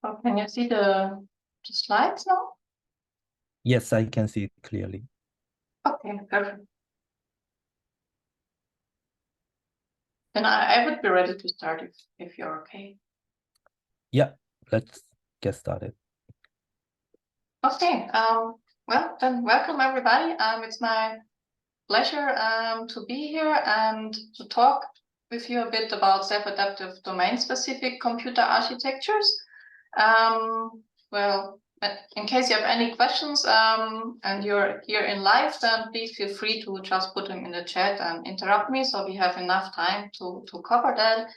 So can you see the slides now? Yes, I can see it clearly. Okay, perfect. Then I would be ready to start if you're okay. Yeah, let's get started. Okay, well, then welcome everybody. It's my pleasure to be here and to talk with you a bit about self-adaptive domain-specific computer architectures. Well, in case you have any questions and you're here in live, then please feel free to just put them in the chat and interrupt me so we have enough time to cover that.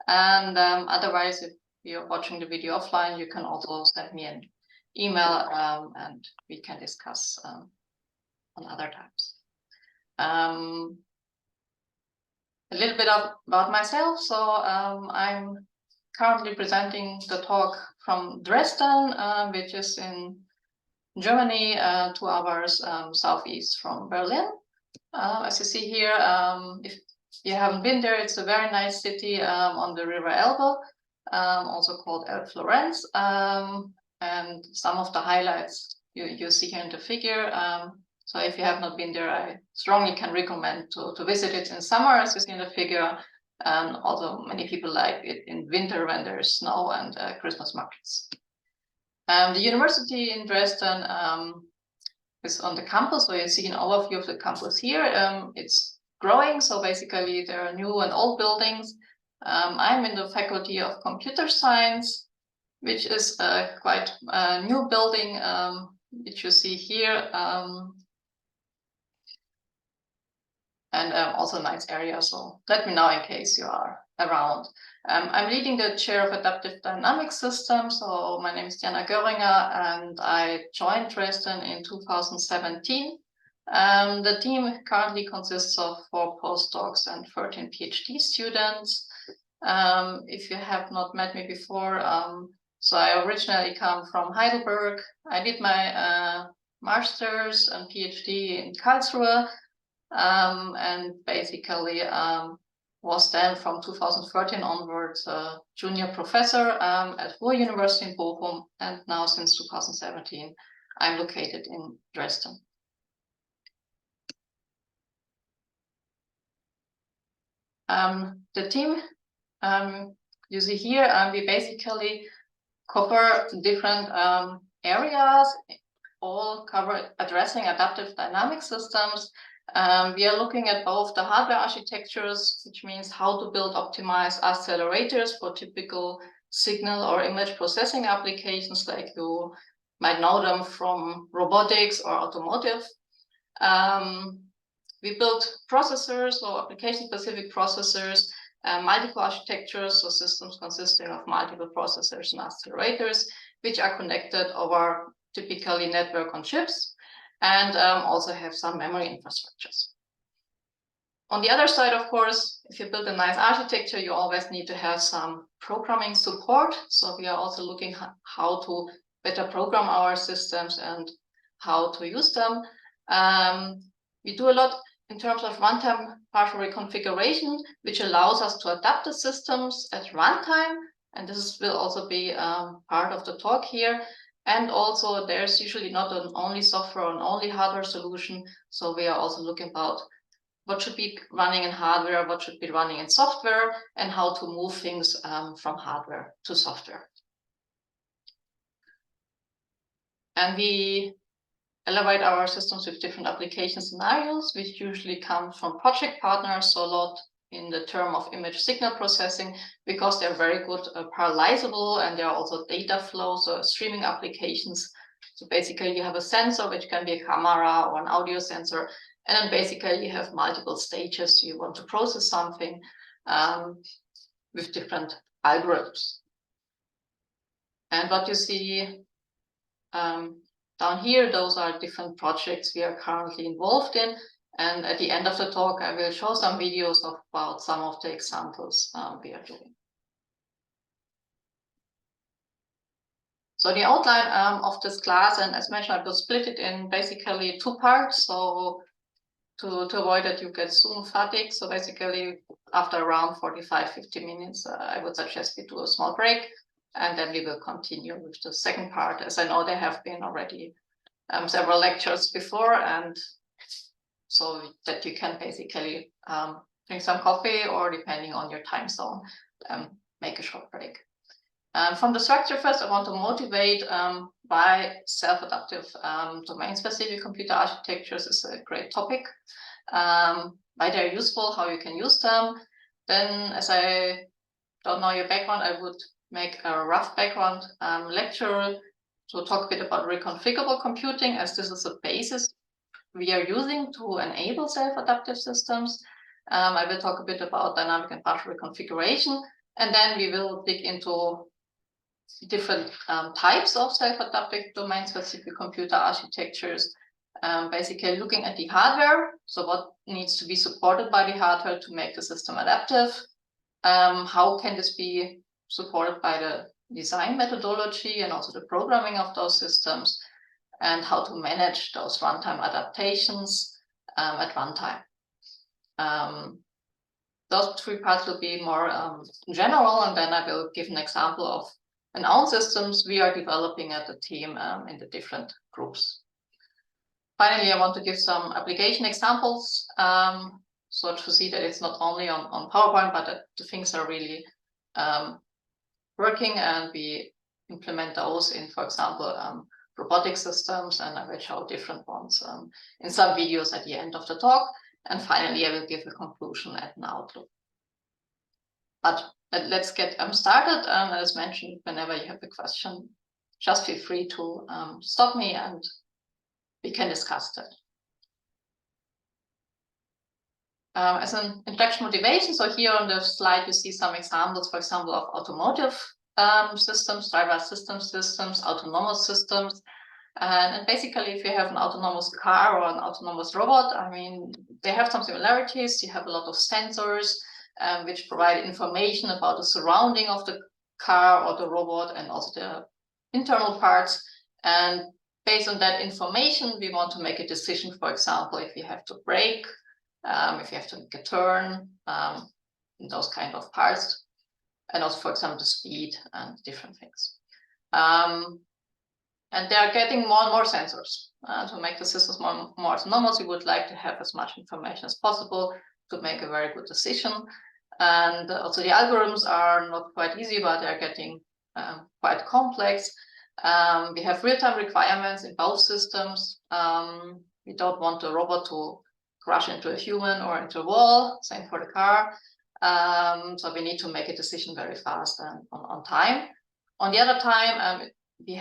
And otherwise, if you're watching the video offline, you can also send me an email and we can discuss on other times. A little bit about myself. So I'm currently presenting the talk from Dresden, which is in Germany, 2 hours southeast from Berlin. As you see here, if you haven't been there, it's a very nice city on the River Elbe, also called Elbe-Florenz. And some of the highlights you see here in the figure. So if you have not been there, I strongly can recommend to visit it in summer, as you see in the figure. And also many people like it in winter when there's snow and Christmas markets. The university in Dresden is on the campus, so you see an overview of the campus here. It's growing, so basically there are new and old buildings. I'm in the faculty of computer science, which is a quite new building, which you see here. And also a nice area, so let me know in case you are around. I'm leading the chair of adaptive dynamic systems, so my name is Diana Göringer, and I joined Dresden in 2017. The team currently consists of 4 postdocs and 13 PhD students. If you have not met me before, so I originally come from Heidelberg. I did my master's and PhD in Karlsruhe. And basically was then from 2013 onwards a junior professor at Ruhr University in Bochum, and now since 2017 I'm located in Dresden. The team you see here, we basically cover different areas, all cover addressing adaptive dynamic systems. We are looking at both the hardware architectures, which means how to build optimized accelerators for typical signal or image processing applications, like you might know them from robotics or automotive. We built processors or application-specific processors, multiple architectures, so systems consisting of multiple processors and accelerators, which are connected over typically network on chips, and also have some memory infrastructures. On the other side, of course, if you build a nice architecture, you always need to have some programming support. So we are also looking how to better program our systems and how to use them. We do a lot in terms of runtime partial reconfiguration, which allows us to adapt the systems at runtime. And this will also be part of the talk here. And also there's usually not an only software and only hardware solution. So we are also looking about what should be running in hardware, what should be running in software, and how to move things from hardware to software. And we elevate our systems with different application scenarios, which usually come from project partners, so a lot in the term of image signal processing, because they're very good parallelizable, and there are also data flows or streaming applications. So basically you have a sensor, which can be a camera or an audio sensor, and then basically you have multiple stages. You want to process something with different algorithms. And what you see down here, those are different projects we are currently involved in. And at the end of the talk, I will show some videos about some of the examples we are doing. So the outline of this class, and as mentioned, I will split it in basically 2 parts. So to avoid that you get Zoom fatigue. So basically after around 45-50 minutes, I would suggest we do a small break and then we will continue with the second part, as I know there have been already several lectures before, and so that you can basically drink some coffee, or depending on your time zone, make a short break. From the structure first, I want to motivate why self-adaptive domain-specific computer architectures is a great topic, why they're useful, how you can use them. Then, as I don't know your background, I would make a rough background lecture to talk a bit about reconfigurable computing, as this is a basis we are using to enable self-adaptive systems. I will talk a bit about dynamic and partial reconfiguration, and then we will dig into different types of self-adaptive domain-specific computer architectures, basically looking at the hardware, so what needs to be supported by the hardware to make the system adaptive, how can this be supported by the design methodology and also the programming of those systems, and how to manage those runtime adaptations at runtime. Those three parts will be more general, and then I will give an example of an own systems we are developing at the team in the different groups. Finally, I want to give some application examples, so to see that it's not only on PowerPoint, but that the things are really working, and we implement those in, for example, robotic systems, and I will show different ones in some videos at the end of the talk. And finally, I will give a conclusion and an outlook. But let's get started. As mentioned, whenever you have a question, just feel free to stop me and we can discuss that. As an introduction motivation, so here on the slide you see some examples, for example, of automotive systems, driver assistance systems, autonomous systems. And basically, if you have an autonomous car or an autonomous robot, I mean, they have some similarities. You have a lot of sensors which provide information about the surrounding of the car or the robot, and also the internal parts. And based on that information, we want to make a decision, for example, if you have to brake, if you have to make a turn, those kind of parts. And also, for example, the speed and different things. And they are getting more and more sensors. To make the systems more autonomous, you would like to have as much information as possible to make a very good decision. And also the algorithms are not quite easy, but they're getting quite complex. We have real-time requirements in both systems. We don't want the robot to crash into a human or into a wall, same for the car. So we need to make a decision very fast and on time. On the other time, we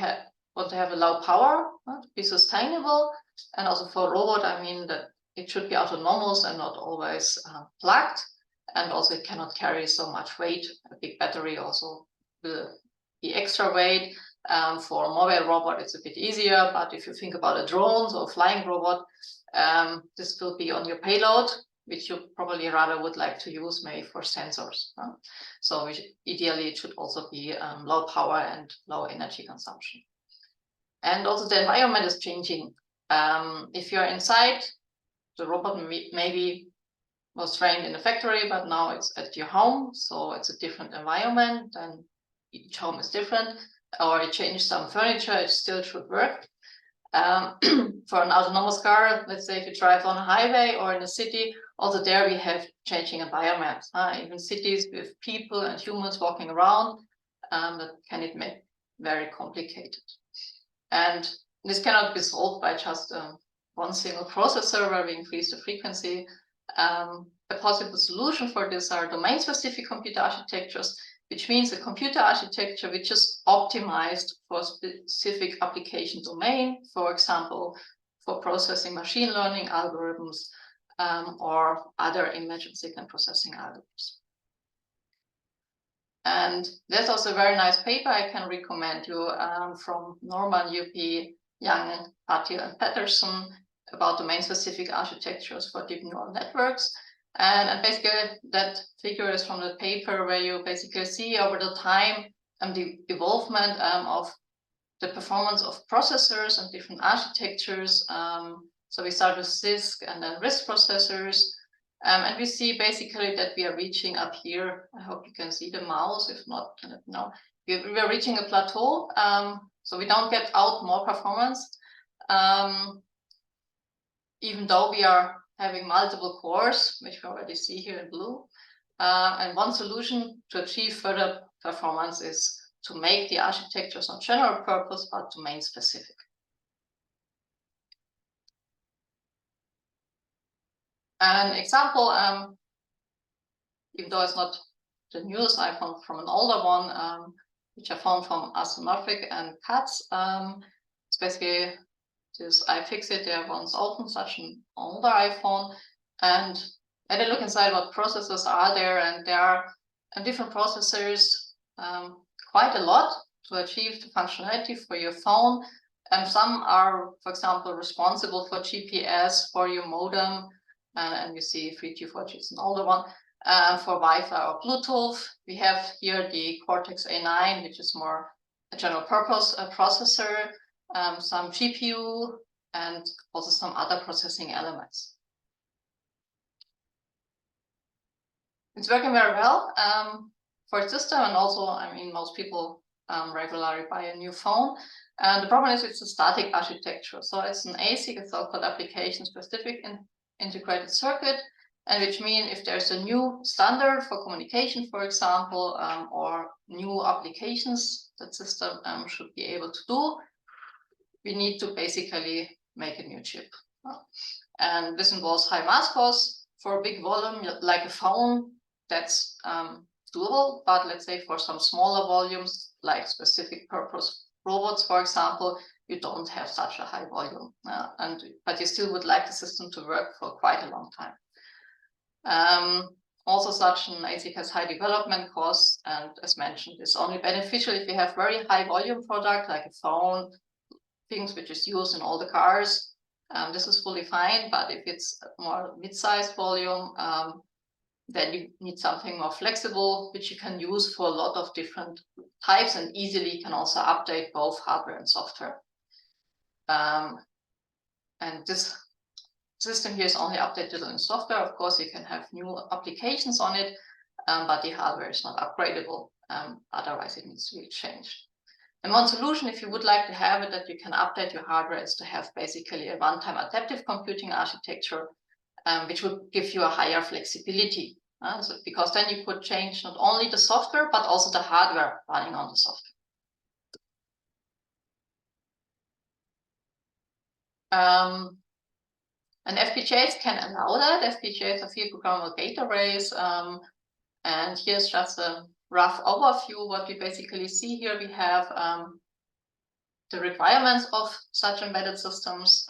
want to have a low power to be sustainable. And also for a robot, I mean that it should be autonomous and not always plugged. And also it cannot carry so much weight. A big battery also will be extra weight. For a mobile robot, it's a bit easier. But if you think about a drone or flying robot, this will be on your payload, which you probably rather would like to use maybe for sensors. So ideally, it should also be low power and low energy consumption. And also the environment is changing. If you're inside, the robot maybe was trained in the factory, but now it's at your home. So it's a different environment, and each home is different. Or you change some furniture, it still should work. For an autonomous car, let's say if you drive on a highway or in a city, also there we have changing environments. Even cities with people and humans walking around, that can make very complicated. And this cannot be solved by just one single processor where we increase the frequency. A possible solution for this are domain-specific computer architectures, which means a computer architecture which is optimized for a specific application domain, for example, for processing machine learning algorithms or other image and signal processing algorithms. And there's also a very nice paper I can recommend you from Norman, UP, Young, Patil, and Patterson about domain-specific architectures for deep neural networks. And basically that figure is from the paper where you basically see over the time the evolvement of the performance of processors and different architectures. So we start with CISC and then RISC processors. And we see basically that we are reaching up here. I hope you can see the mouse. If not, let me know. we are reaching a plateau, so we don't get out more performance, even though we are having multiple cores, which we already see here in blue. And one solution to achieve further performance is to make the architectures not general purpose, but domain specific. An example, even though it's not the newest, I found from an older one, which I found from Asomorphic and Katz. It's basically this iFixit, they once opened such an older iPhone, and I had a look inside what processors are there, and there are different processors, quite a lot to achieve the functionality for your phone. And some are, for example, responsible for GPS, for your modem, and you see 3G, 4G is an older one. For Wi-Fi or Bluetooth, we have here the Cortex A9, which is more a general purpose processor, some GPU, and also some other processing elements. It's working very well for a system, and also, I mean, most people regularly buy a new phone. And the problem is it's a static architecture. So it's an ASIC, it's so-called application-specific integrated circuit, and which means if there's a new standard for communication, for example, or new applications that system should be able to do, we need to basically make a new chip. And this involves high mass costs. For a big volume, like a phone, that's doable, but let's say for some smaller volumes, like specific purpose robots, for example, you don't have such a high volume, but you still would like the system to work for quite a long time. Also, such an ASIC has high development costs, and as mentioned, it's only beneficial if you have very high volume product, like a phone, things which is used in all the cars. This is fully fine, but if it's more mid-sized volume, then you need something more flexible, which you can use for a lot of different types, and easily can also update both hardware and software. And this system here is only updated in software. Of course, you can have new applications on it, but the hardware is not upgradable. Otherwise, it needs to be changed. And one solution, if you would like to have it, that you can update your hardware, is to have basically a one-time adaptive computing architecture, which would give you a higher flexibility. So because then you could change not only the software, but also the hardware running on the software. And FPGAs can allow that. FPGAs are field programmable gate arrays. And here's just a rough overview. What we basically see here, we have the requirements of such embedded systems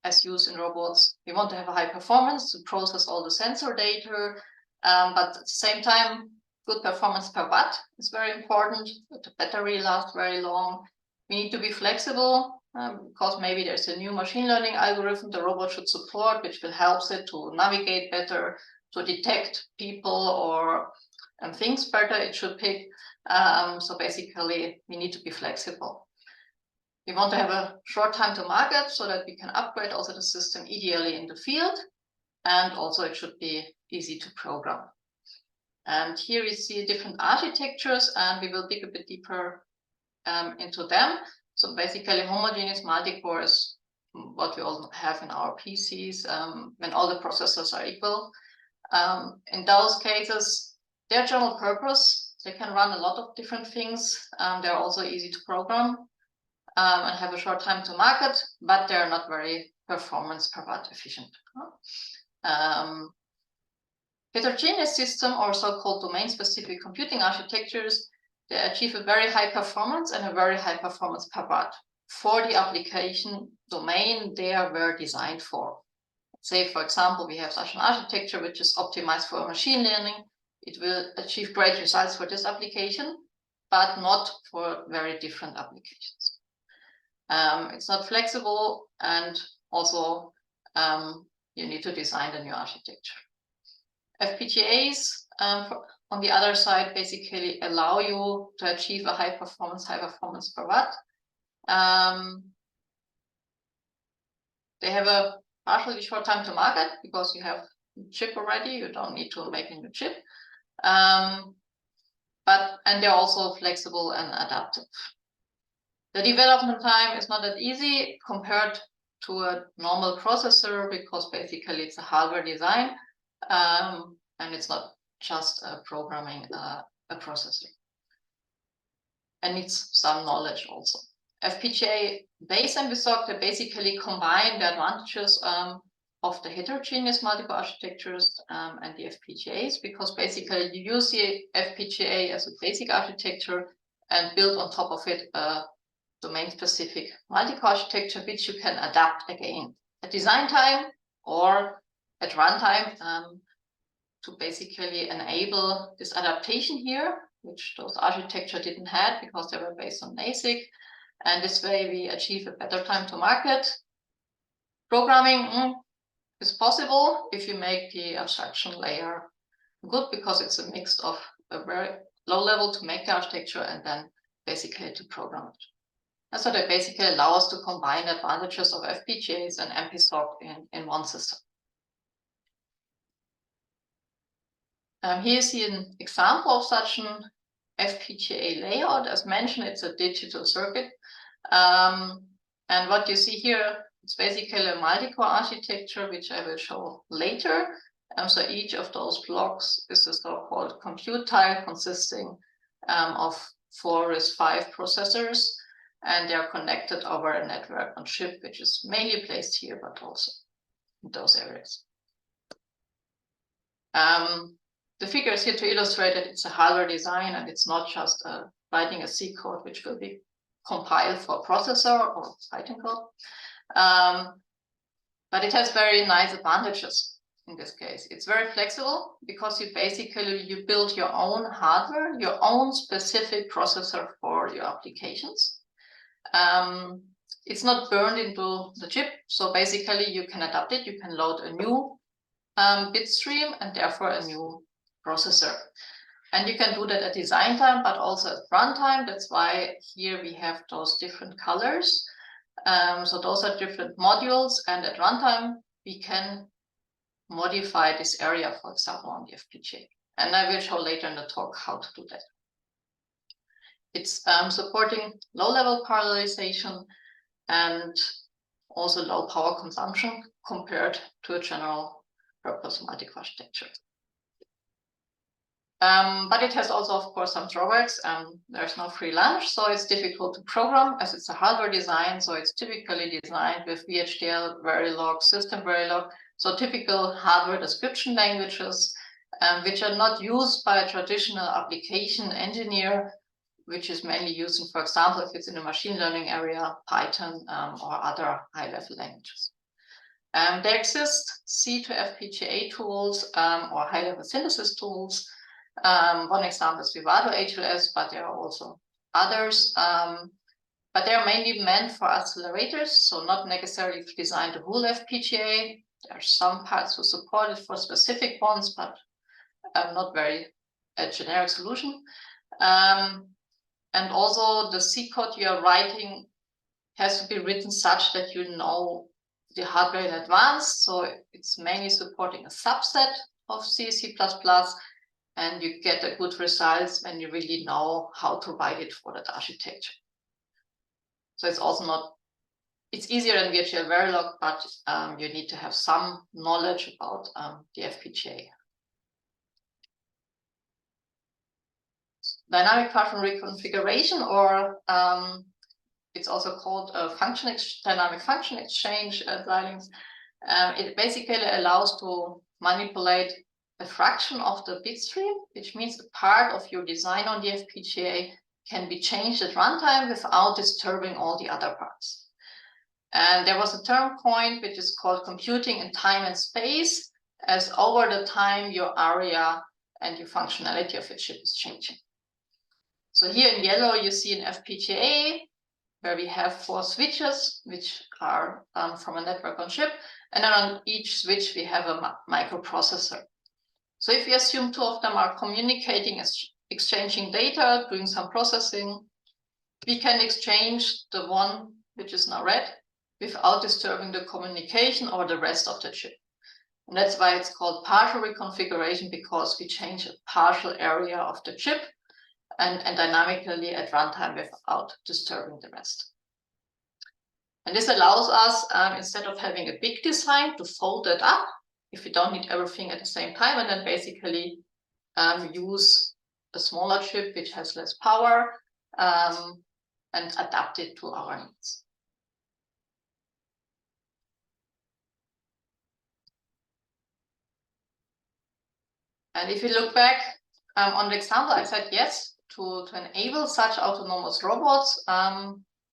as used in robots. We want to have a high performance to process all the sensor data, but at the same time, good performance per watt is very important. The battery lasts very long. We need to be flexible because maybe there's a new machine learning algorithm the robot should support, which will help it to navigate better, to detect people or things better it should pick. So basically, we need to be flexible. We want to have a short time to market so that we can upgrade also the system ideally in the field. And also it should be easy to program. And here we see different architectures, and we will dig a bit deeper into them. So basically, homogeneous multi-core is what we all have in our PCs when all the processors are equal. In those cases, they're general purpose. They can run a lot of different things. They're also easy to program and have a short time to market, but they're not very performance per watt efficient. Heterogeneous system, or so-called domain-specific computing architectures, they achieve a very high performance and a very high performance per watt for the application domain they were designed for. Say, for example, we have such an architecture which is optimized for machine learning. It will achieve great results for this application, but not for very different applications. It's not flexible, and also you need to design the new architecture. FPGAs, on the other side, basically allow you to achieve a high performance per watt. They have a partially short time to market because you have a chip already. You don't need to make a new chip. and they're also flexible and adaptive. The development time is not that easy compared to a normal processor because basically it's a hardware design, and it's not just programming a processor. And needs some knowledge also. FPGA base and VSOC, they basically combine the advantages of the heterogeneous multi-core architectures and the FPGAs, because basically you use the FPGA as a basic architecture and build on top of it a domain-specific multi-core architecture, which you can adapt again at design time or at runtime to basically enable this adaptation here, which those architecture didn't have because they were based on ASIC. And this way we achieve a better time to market. Programming is possible if you make the abstraction layer good, because it's a mix of a very low level to make the architecture and then basically to program it. And so they basically allow us to combine the advantages of FPGAs and MPSOC in one system. Here you see an example of such an FPGA layout. As mentioned, it's a digital circuit. And what you see here, it's basically a multi-core architecture, which I will show later. So each of those blocks is a so-called compute tile consisting of 4 RISC-V processors, and they are connected over a network on chip, which is mainly placed here, but also in those areas. The figure is here to illustrate that it's a hardware design and it's not just writing a C code, which will be compiled for processor or Python code. But it has very nice advantages in this case. It's very flexible because you build your own hardware, your own specific processor for your applications. It's not burned into the chip, so basically you can adapt it. You can load a new bit stream and therefore a new processor. And you can do that at design time, but also at runtime. That's why here we have those different colors. So those are different modules, and at runtime we can modify this area, for example, on the FPGA. And I will show later in the talk how to do that. It's supporting low-level parallelization and also low power consumption compared to a general purpose multi-core architecture. But it has also, of course, some drawbacks. There's no free lunch, so it's difficult to program as it's a hardware design. So it's typically designed with VHDL, Verilog, System Verilog. So typical hardware description languages, which are not used by a traditional application engineer, which is mainly used in, for example, if it's in the machine learning area, Python or other high-level languages. There exist C to FPGA tools or high-level synthesis tools. One example is Vivado HLS, but there are also others. But they are mainly meant for accelerators, so not necessarily designed the whole FPGA. There are some parts who support it for specific ones, but not very a generic solution. And also the C code you are writing has to be written such that you know the hardware in advance. So it's mainly supporting a subset of C, C++, and you get a good results when you really know how to write it for that architecture. So it's also not, it's easier than VHDL Verilog, but you need to have some knowledge about the FPGA. Dynamic partial reconfiguration, or it's also called a dynamic function exchange dialings. It basically allows to manipulate a fraction of the bit stream, which means a part of your design on the FPGA can be changed at runtime without disturbing all the other parts. And there was a term coined, which is called computing in time and space, as over the time your area and your functionality of your chip is changing. So here in yellow, you see an FPGA where we have 4 switches, which are from a network on chip. And then on each switch, we have a microprocessor. So if we assume 2 of them are communicating, exchanging data, doing some processing, we can exchange the one which is now red without disturbing the communication or the rest of the chip. And that's why it's called partial reconfiguration, because we change a partial area of the chip and dynamically at runtime without disturbing the rest. And this allows us, instead of having a big design, to fold it up if we don't need everything at the same time, and then basically use a smaller chip which has less power and adapt it to our needs. And if you look back on the example, I said yes, to enable such autonomous robots,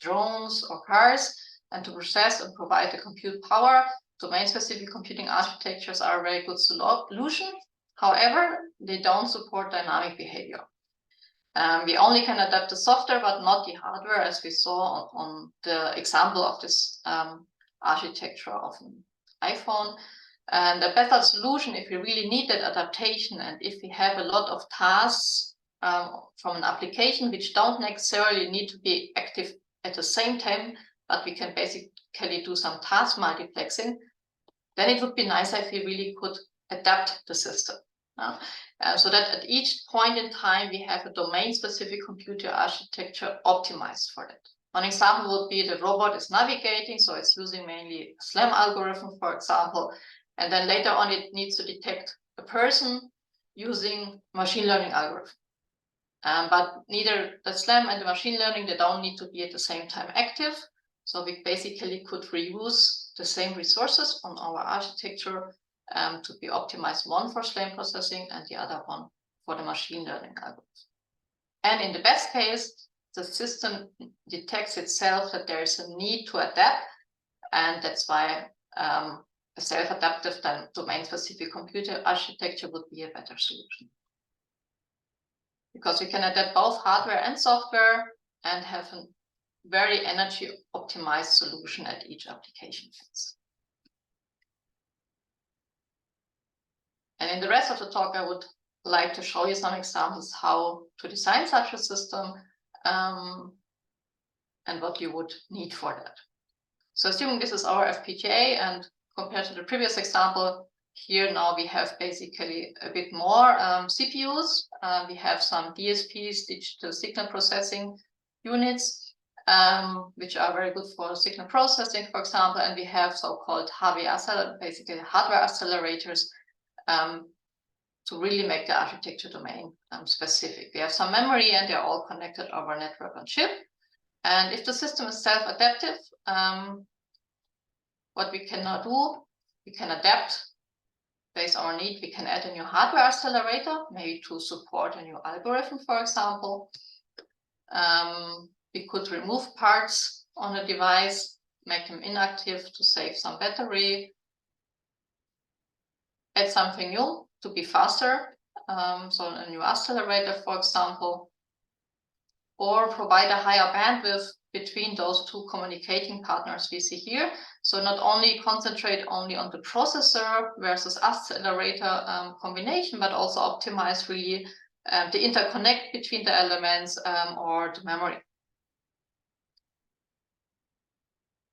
drones or cars, and to process and provide the compute power, domain-specific computing architectures are a very good solution. However, they don't support dynamic behavior. We only can adapt the software, but not the hardware, as we saw on the example of this architecture of an iPhone. And a better solution, if we really need that adaptation, and if we have a lot of tasks from an application which don't necessarily need to be active at the same time, but we can basically do some task multiplexing, then it would be nice if we really could adapt the system. So that at each point in time, we have a domain-specific computer architecture optimized for it. One example would be the robot is navigating, so it's using mainly a SLAM algorithm, for example, and then later on it needs to detect a person using machine learning algorithm. But neither the SLAM and the machine learning, they don't need to be at the same time active. So we basically could reuse the same resources on our architecture to be optimized, one for SLAM processing and the other one for the machine learning algorithm. And in the best case, the system detects itself that there is a need to adapt, and that's why a self-adaptive domain-specific computer architecture would be a better solution. Because we can adapt both hardware and software and have a very energy-optimized solution at each application phase. And in the rest of the talk, I would like to show you some examples how to design such a system and what you would need for that. So assuming this is our FPGA, and compared to the previous example, here now we have basically a bit more CPUs. We have some DSPs, digital signal processing units, which are very good for signal processing, for example, and we have so-called HAVI, basically hardware accelerators, to really make the architecture domain specific. We have some memory and they're all connected over a network on chip. And if the system is self-adaptive, what we can now do, we can adapt based on our need. We can add a new hardware accelerator, maybe to support a new algorithm, for example. We could remove parts on the device, make them inactive to save some battery, add something new to be faster, so a new accelerator, for example, or provide a higher bandwidth between those two communicating partners we see here. So not only concentrate only on the processor versus accelerator combination, but also optimize really the interconnect between the elements or the memory.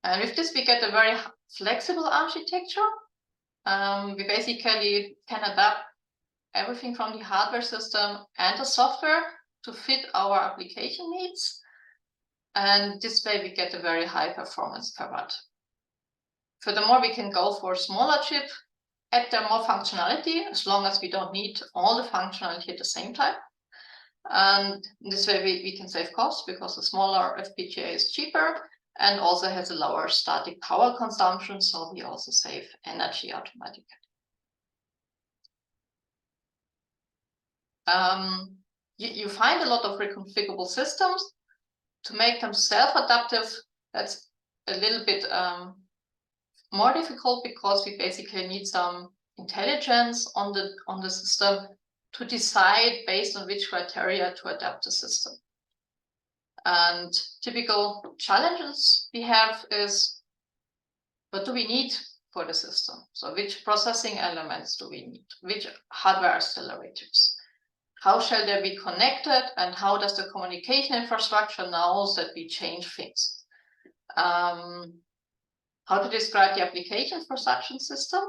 And with this, we get a very flexible architecture. We basically can adapt everything from the hardware system and the software to fit our application needs. And this way we get a very high performance per watt. Furthermore, we can go for a smaller chip, add there more functionality, as long as we don't need all the functionality at the same time. And this way we can save costs, because the smaller FPGA is cheaper and also has a lower static power consumption, so we also save energy automatically. You find a lot of reconfigurable systems. To make them self-adaptive, that's a little bit more difficult, because we basically need some intelligence on the system to decide based on which criteria to adapt the system. And typical challenges we have is, what do we need for the system? So which processing elements do we need? Which hardware accelerators? How shall they be connected, and how does the communication infrastructure know that we change things? How to describe the application for such a system,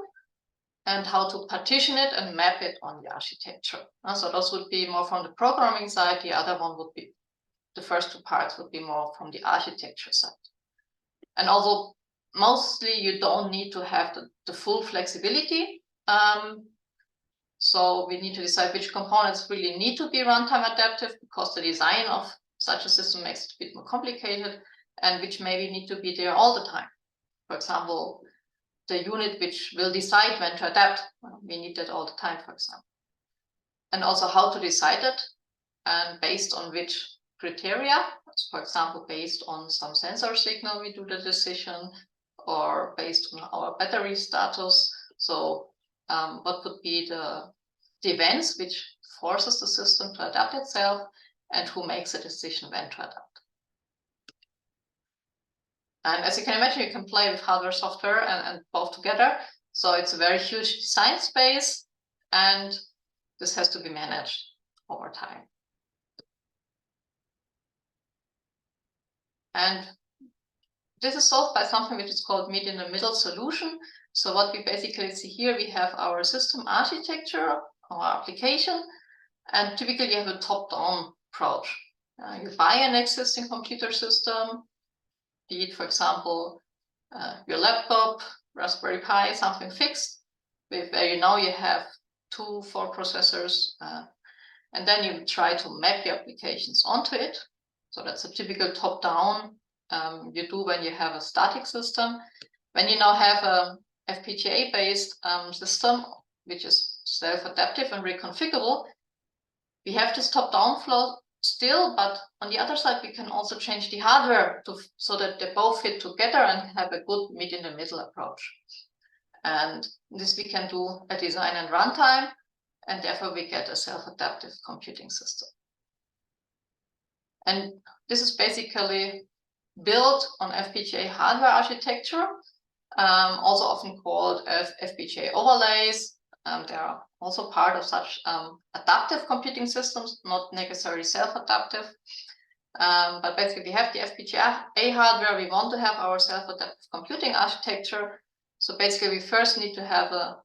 and how to partition it and map it on the architecture. So those would be more from the programming side. The other one would be, the first two parts would be more from the architecture side. And although mostly you don't need to have the full flexibility, so we need to decide which components really need to be runtime adaptive, because the design of such a system makes it a bit more complicated, and which maybe need to be there all the time. For example, the unit which will decide when to adapt, we need that all the time, for example. And also how to decide it, and based on which criteria. For example, based on some sensor signal, we do the decision, or based on our battery status. So what would be the events which forces the system to adapt itself, and who makes a decision when to adapt. And as you can imagine, you can play with hardware, software, and both together. So it's a very huge design space, and this has to be managed over time. And this is solved by something which is called meet-in-the-middle solution. So what we basically see here, we have our system architecture, our application, and typically you have a top-down approach. You buy an existing computer system, be it, for example, your laptop, Raspberry Pi, something fixed, where you know you have 2 4 processors, and then you try to map your applications onto it. So that's a typical top-down you do when you have a static system. When you now have a FPGA-based system, which is self-adaptive and reconfigurable, we have this top-down flow still, but on the other side, we can also change the hardware so that they both fit together and have a good meet-in-the-middle approach. And this we can do at design and runtime, and therefore we get a self-adaptive computing system. And this is basically built on FPGA hardware architecture, also often called FPGA overlays. They are also part of such adaptive computing systems, not necessarily self-adaptive. But basically, we have the FPGA hardware. We want to have our self-adaptive computing architecture. So basically, we first need to have a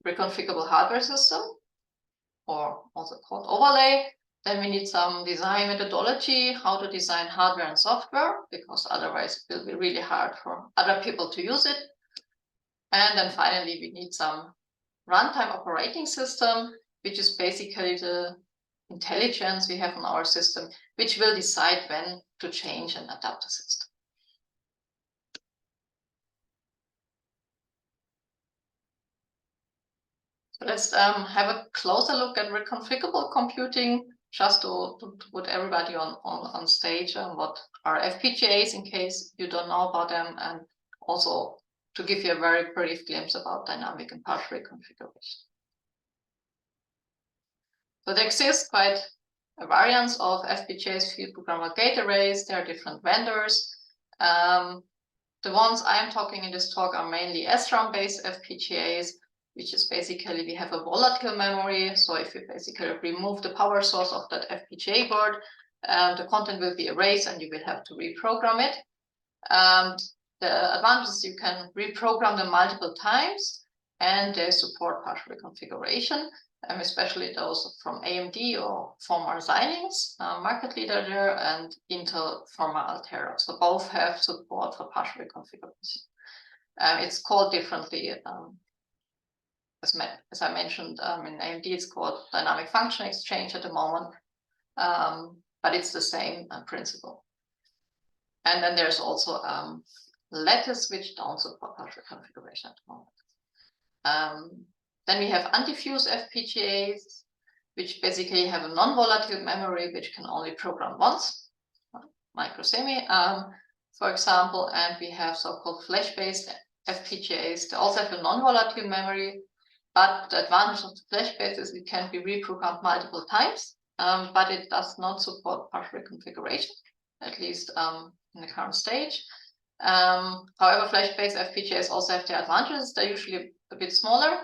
reconfigurable hardware system, or also called overlay. Then we need some design methodology, how to design hardware and software, because otherwise it will be really hard for other people to use it. And then finally, we need some runtime operating system, which is basically the intelligence we have on our system, which will decide when to change and adapt the system. So let's have a closer look at reconfigurable computing, just to put everybody on stage and what are FPGAs in case you don't know about them, and also to give you a very brief glimpse about dynamic and partial reconfiguration. So there exists quite a variance of FPGAs, field programmable gate arrays. There are different vendors. The ones I'm talking in this talk are mainly SRAM-based FPGAs, which is basically we have a volatile memory. So if you basically remove the power source of that FPGA board, the content will be erased and you will have to reprogram it. The advantage is you can reprogram them multiple times, and they support partial reconfiguration, especially those from AMD or former Xilinx, market leader there, and Intel, former Altera. So both have support for partial reconfiguration. It's called differently. As I mentioned, in AMD it's called dynamic function exchange at the moment, but it's the same principle. And then there's also lattice which don't support partial configuration at the moment. Then we have anti-fuse FPGAs, which basically have a non-volatile memory which can only program once, microsemi, for example, and we have so-called flash-based FPGAs. They also have a non-volatile memory, but the advantage of the flash-based is it can be reprogrammed multiple times, but it does not support partial reconfiguration, at least in the current stage. However, flash-based FPGAs also have their advantages. They're usually a bit smaller,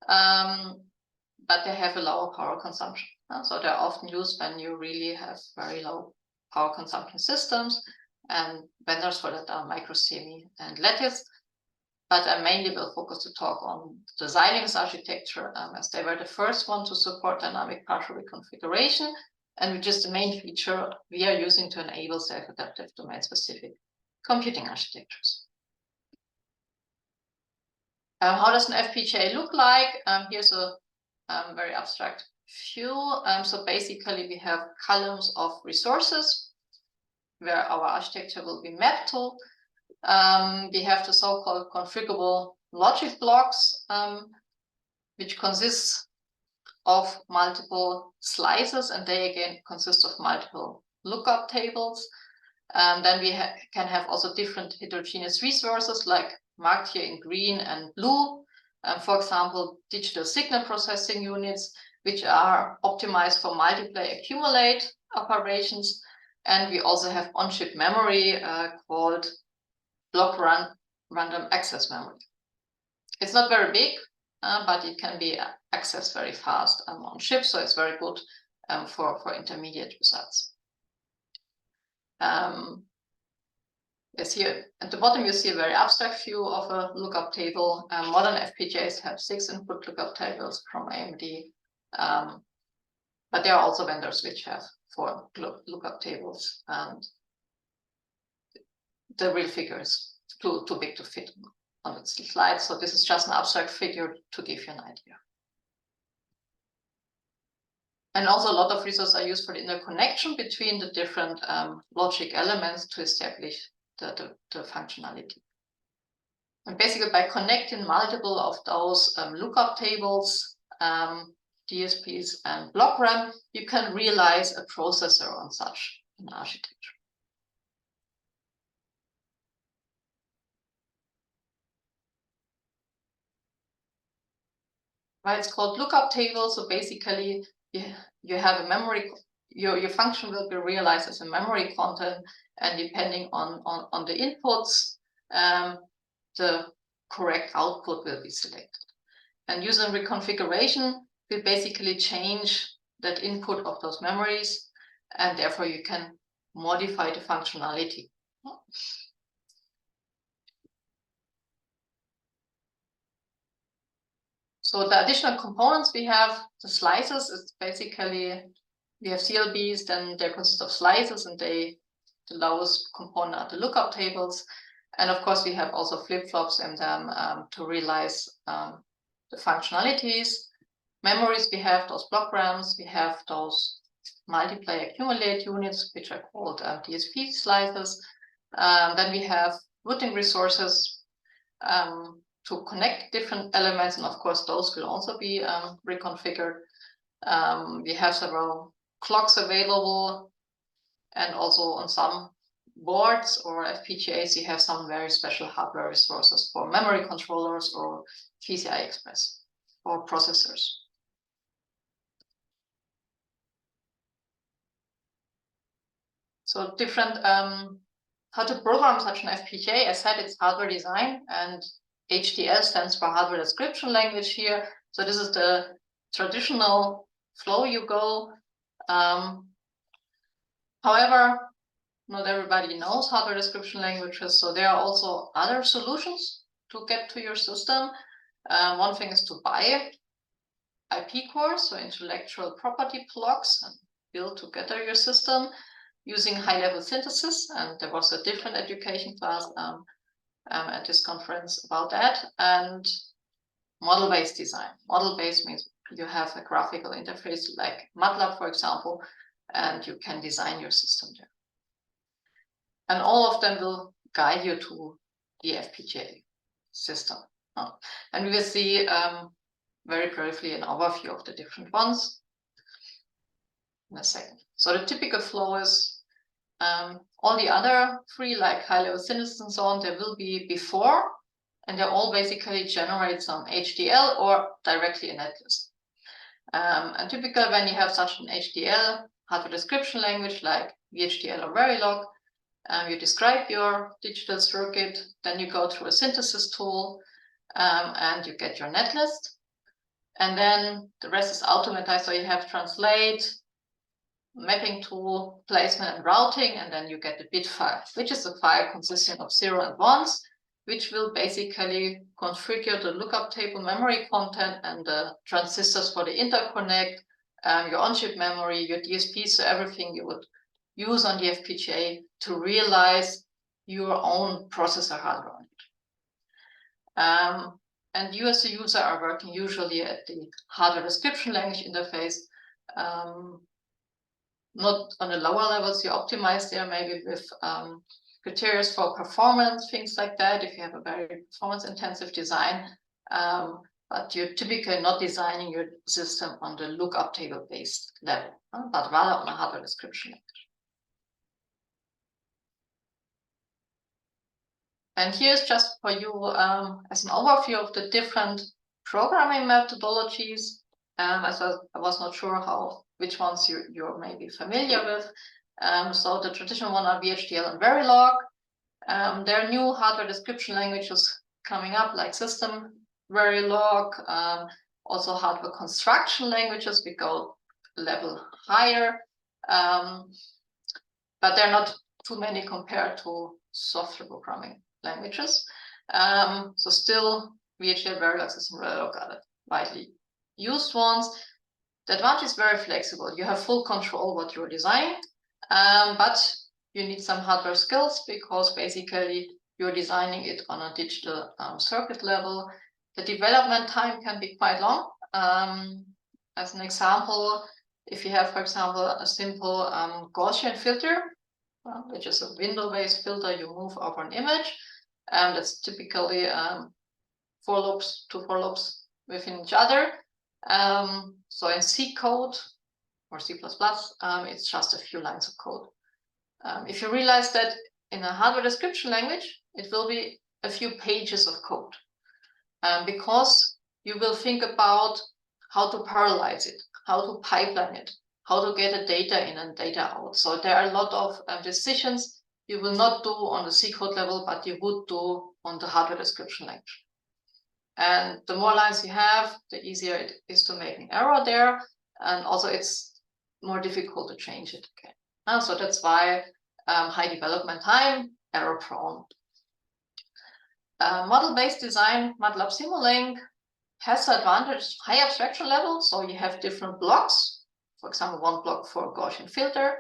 but they have a lower power consumption. So they're often used when you really have very low power consumption systems, and vendors for that are microsemi and lattice. but I mainly will focus the talk on the Xilinx architecture, as they were the first one to support dynamic partial reconfiguration, and which is the main feature we are using to enable self-adaptive domain-specific computing architectures. How does an FPGA look like? Here's a very abstract view. So basically, we have columns of resources where our architecture will be mapped to. We have the so-called configurable logic blocks, which consists of multiple slices, and they again consist of multiple lookup tables. Then we can have also different heterogeneous resources, like marked here in green and blue. For example, digital signal processing units, which are optimized for multiplayer accumulate operations. And we also have on-chip memory called block random access memory. It's not very big, but it can be accessed very fast on chip, so it's very good for intermediate results. Yes, here at the bottom you see a very abstract view of a lookup table. Modern FPGAs have 6 input lookup tables from AMD, but there are also vendors which have 4 lookup tables, and the real figure is too big to fit on the slide. So this is just an abstract figure to give you an idea. And also a lot of resources are used for the interconnection between the different logic elements to establish the functionality. And basically by connecting multiple of those lookup tables, DSPs and block RAM, you can realize a processor on such an architecture. Right, it's called lookup table. So basically, you have a memory. Your function will be realized as a memory content, and depending on the inputs, the correct output will be selected. And using reconfiguration will basically change that input of those memories, and therefore you can modify the functionality. So the additional components we have, the slices, is basically, we have CLBs, then they consist of slices, and the lowest component are the lookup tables. And of course, we have also flip-flops in them to realize the functionalities. Memories, we have those block RAMs, we have those multiplayer accumulate units, which are called DSP slices. Then we have routing resources to connect different elements, and of course those will also be reconfigured. We have several clocks available, and also on some boards or FPGAs you have some very special hardware resources for memory controllers or PCI Express or processors. So different how to program such an FPGA. I said it's hardware design, and HDL stands for hardware description language here. So this is the traditional flow you go. However, not everybody knows hardware description languages, so there are also other solutions to get to your system. One thing is to buy IP cores, so intellectual property blocks, and build together your system using high-level synthesis. And there was a different education class at this conference about that. And model-based design. Model-based means you have a graphical interface like MATLAB, for example, and you can design your system there. And all of them will guide you to the FPGA system. And we will see very briefly an overview of the different ones in a second. So the typical flow is all the other 3, like high-level synthesis and so on, there will be before, and they all basically generate some HDL or directly a netlist. And typically when you have such an HDL, hardware description language like VHDL or Verilog, you describe your digital circuit, then you go through a synthesis tool, and you get your netlist. And then the rest is automatized, so you have translate, mapping tool, placement and routing, and then you get the bit file, which is a file consisting of 0 and 1s, which will basically configure the lookup table memory content and the transistors for the interconnect, your on-chip memory, your DSP, so everything you would use on the FPGA to realize your own processor hardware on it. And you as a user are working usually at the hardware description language interface, not on the lower levels. You optimize there maybe with criteria for performance, things like that, if you have a very performance-intensive design, but you're typically not designing your system on the lookup table-based level, but rather on a hardware description language. And here's just for you as an overview of the different programming methodologies. As I was not sure which ones you're maybe familiar with. So the traditional one are VHDL and Verilog. There are new hardware description languages coming up, like System Verilog, also hardware construction languages. We go a level higher, but they're not too many compared to software programming languages. So still VHDL, Verilog, System Verilog are the widely used ones. The advantage is very flexible. You have full control what you're designing, but you need some hardware skills because basically you're designing it on a digital circuit level. The development time can be quite long. As an example, if you have, for example, a simple Gaussian filter, which is a window-based filter you move over an image, that's typically 4 loops, 2 for loops within each other. So in C code or C++, it's just a few lines of code. If you realize that in a hardware description language, it will be a few pages of code, because you will think about how to parallelize it, how to pipeline it, how to get the data in and data out. So there are a lot of decisions you will not do on the C code level, but you would do on the hardware description language. And the more lines you have, the easier it is to make an error there. And also it's more difficult to change it again. So that's why high development time, error prone. Model-based design, MATLAB Simulink has the advantage high abstraction level. So you have different blocks, for example, one block for Gaussian filter.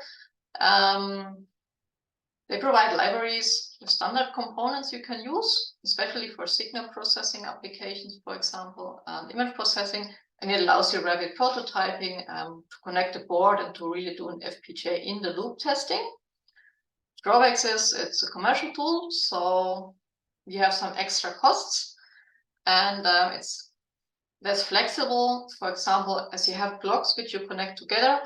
They provide libraries with standard components you can use, especially for signal processing applications, for example, image processing, and it allows you rapid prototyping to connect the board and to really do an FPGA in the loop testing. Drawbacks is it's a commercial tool, so you have some extra costs, and it's less flexible. For example, as you have blocks which you connect together,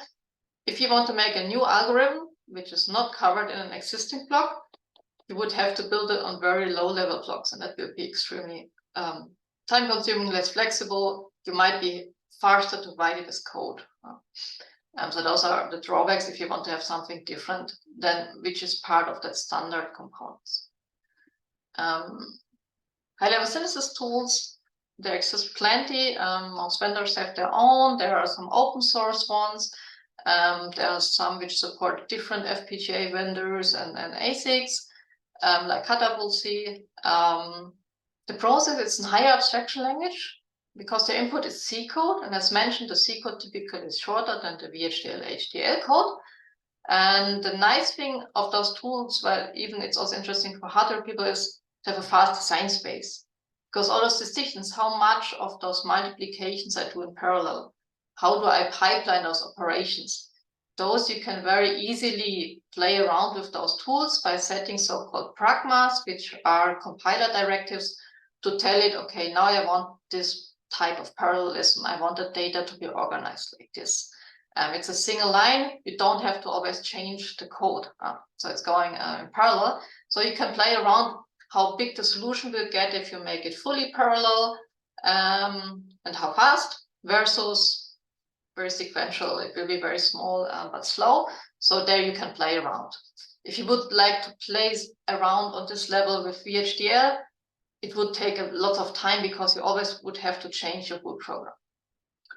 if you want to make a new algorithm, which is not covered in an existing block, you would have to build it on very low-level blocks, and that will be extremely time-consuming, less flexible. You might be faster to write it as code. So those are the drawbacks if you want to have something different than which is part of that standard components. High-level synthesis tools, there exist plenty. Most vendors have their own. There are some open source ones. There are some which support different FPGA vendors and ASICs, like Catapult-C. The process is in higher abstraction language because the input is C code. And as mentioned, the C code typically is shorter than the VHDL HDL code. And the nice thing of those tools, well, even it's also interesting for hardware people, is to have a fast design space. Because all those decisions, how much of those multiplications I do in parallel, how do I pipeline those operations? Those you can very easily play around with those tools by setting so-called pragmas, which are compiler directives to tell it, okay, now I want this type of parallelism. I want the data to be organized like this. It's a single line. You don't have to always change the code. So it's going in parallel. So you can play around how big the solution will get if you make it fully parallel, and how fast versus very sequential. It will be very small but slow. So there you can play around. If you would like to play around on this level with VHDL, it would take a lot of time because you always would have to change your boot program.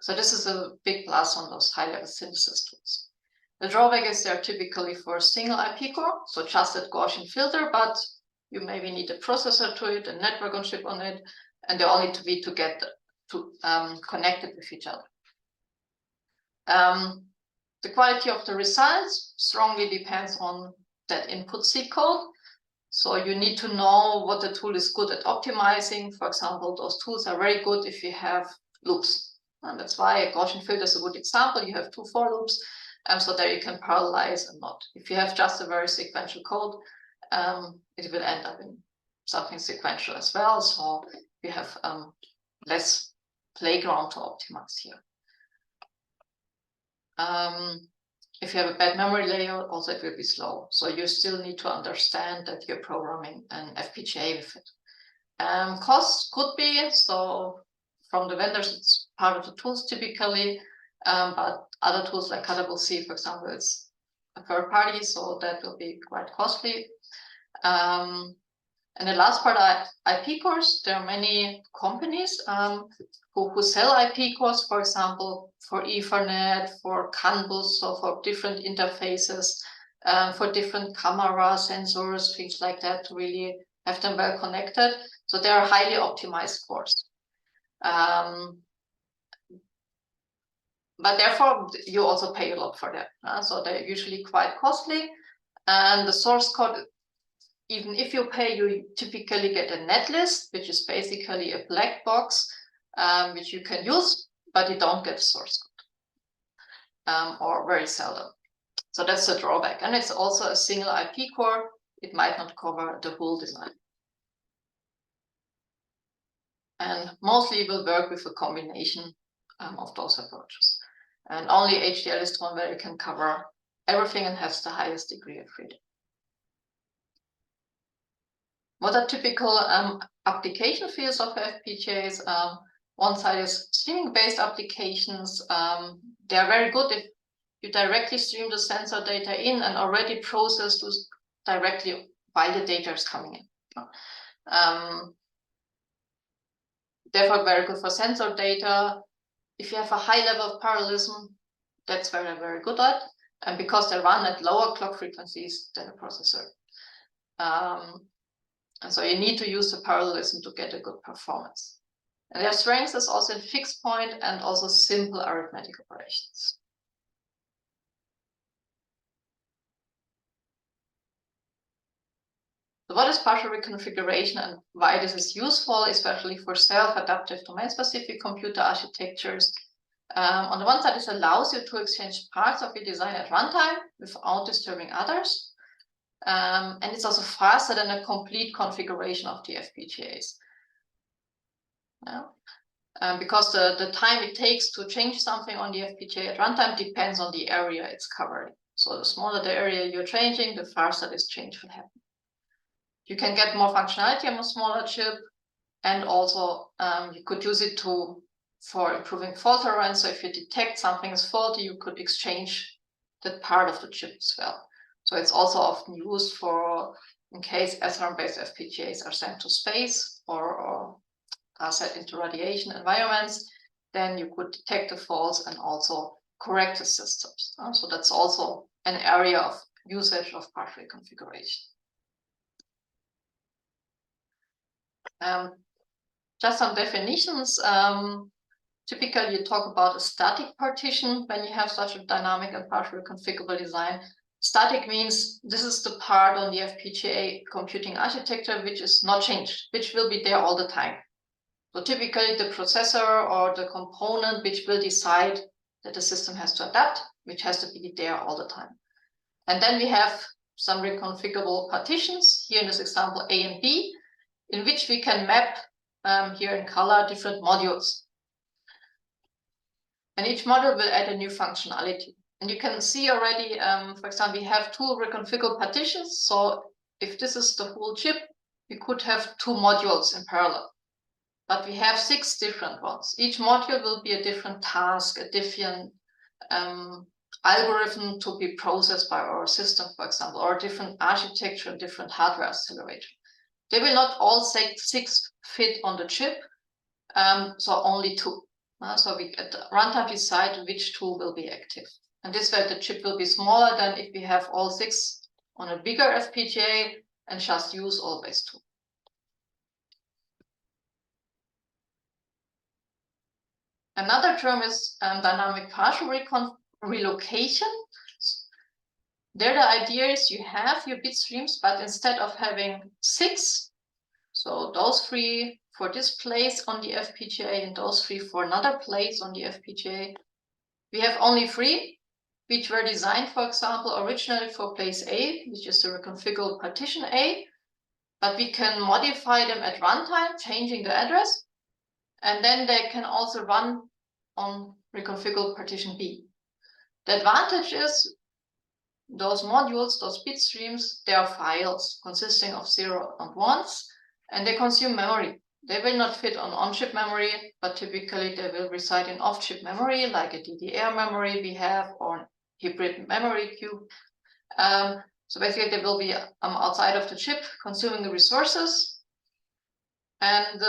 So this is a big plus on those high-level synthesis tools. The drawback is they're typically for a single IP core, so just that Gaussian filter, but You maybe need a processor to it, a network on chip on it, and they all need to be connected with each other. The quality of the results strongly depends on that input C code. So you need to know what the tool is good at optimizing. For example, those tools are very good if you have loops. And that's why a Gaussian filter is a good example. You have 2 for loops. So there you can parallelize and not. If you have just a very sequential code, it will end up in something sequential as well. So you have less playground to optimize here. If you have a bad memory layout, also it will be slow. So you still need to understand that you're programming an FPGA with it. Costs could be, so from the vendors, it's part of the tools typically, but other tools like Cuttable C, for example, it's a third party, so that will be quite costly. And the last part are IP cores. There are many companies who sell IP cores, for example, for Ethernet, for CAN bus, so for different interfaces, for different camera sensors, things like that, to really have them well connected. So they are highly optimized cores. But therefore, you also pay a lot for them. So they're usually quite costly. And the source code, even if you pay, you typically get a netlist, which is basically a black box, which you can use, but you don't get source code, or very seldom. So that's the drawback. And it's also a single IP core. It might not cover the whole design. And mostly you will work with a combination of those approaches. And only HDL is the one where you can cover everything and has the highest degree of freedom. What are typical application fields of FPGAs? One side is streaming-based applications. They are very good if you directly stream the sensor data in and already process those directly while the data is coming in. Therefore, very good for sensor data. If you have a high level of parallelism, that's very, very good at. And because they run at lower clock frequencies than a processor. And so you need to use the parallelism to get a good performance. And their strength is also in fixed point and also simple arithmetic operations. So what is partial reconfiguration and why this is useful, especially for self-adaptive domain-specific computer architectures? On the one side, this allows you to exchange parts of your design at runtime without disturbing others. And it's also faster than a complete configuration of the FPGAs. Because the time it takes to change something on the FPGA at runtime depends on the area it's covering. So the smaller the area you're changing, the faster this change will happen. You can get more functionality on a smaller chip, and also you could use it for improving fault tolerance. So if you detect something is faulty, you could exchange that part of the chip as well. So it's also often used for in case SRAM-based FPGAs are sent to space or are set into radiation environments, then you could detect the faults and also correct the systems. So that's also an area of usage of partial configuration. Just some definitions. Typically, you talk about a static partition when you have such a dynamic and partially configurable design. Static means this is the part on the FPGA computing architecture which is not changed, which will be there all the time. So typically, the processor or the component which will decide that the system has to adapt, which has to be there all the time. And then we have some reconfigurable partitions, here in this example A and B, in which we can map, here in color, different modules. And each module will add a new functionality. And you can see already, for example, we have 2 reconfigurable partitions. So if this is the whole chip, we could have 2 modules in parallel. But we have 6 different ones. Each module will be a different task, a different algorithm to be processed by our system, for example, or a different architecture, different hardware accelerator. They will not all 6 fit on the chip, so only 2. So we at the runtime decide which 2 will be active. And this way the chip will be smaller than if we have all 6 on a bigger FPGA. and just use always 2. Another term is dynamic partial relocation. There the idea is you have your bit streams, but instead of having 6, so those 3 for this place on the FPGA and those 3 for another place on the FPGA, we have only 3, which were designed, for example, originally for place A, which is the reconfigurable partition A, but we can modify them at runtime, changing the address, and then they can also run on reconfigurable partition B. The advantage is those modules, those bit streams, they are files consisting of 0 and 1s, and they consume memory. They will not fit on-chip memory, but typically they will reside in off-chip memory, like a DDR memory we have, or hybrid memory cube. So basically they will be outside of the chip, consuming the resources. And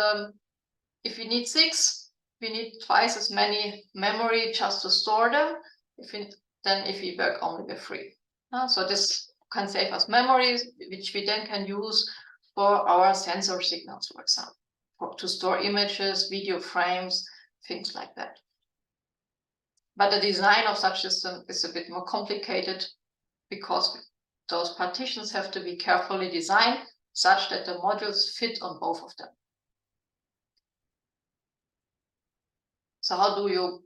if we need 6, we need twice as many memory just to store them, than if we work only with 3. So this can save us memory, which we then can use for our sensor signals, for example, to store images, video frames, things like that. But the design of such system is a bit more complicated because those partitions have to be carefully designed such that the modules fit on both of them. So how do you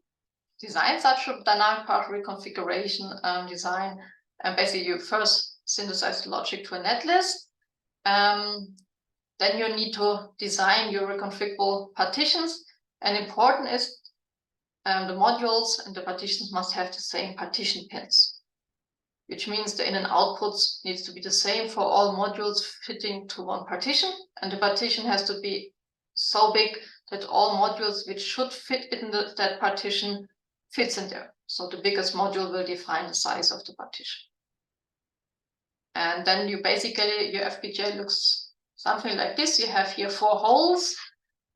design such a dynamic partial reconfiguration design? And basically you first synthesize the logic to a netlist. Then you need to design your reconfigurable partitions. And important is the modules and the partitions must have the same partition pins, which means the in and outputs needs to be the same for all modules fitting to one partition. And the partition has to be so big that all modules which should fit in that partition fits in there. So the biggest module will define the size of the partition. And then you basically, your FPGA looks something like this. You have here 4 holes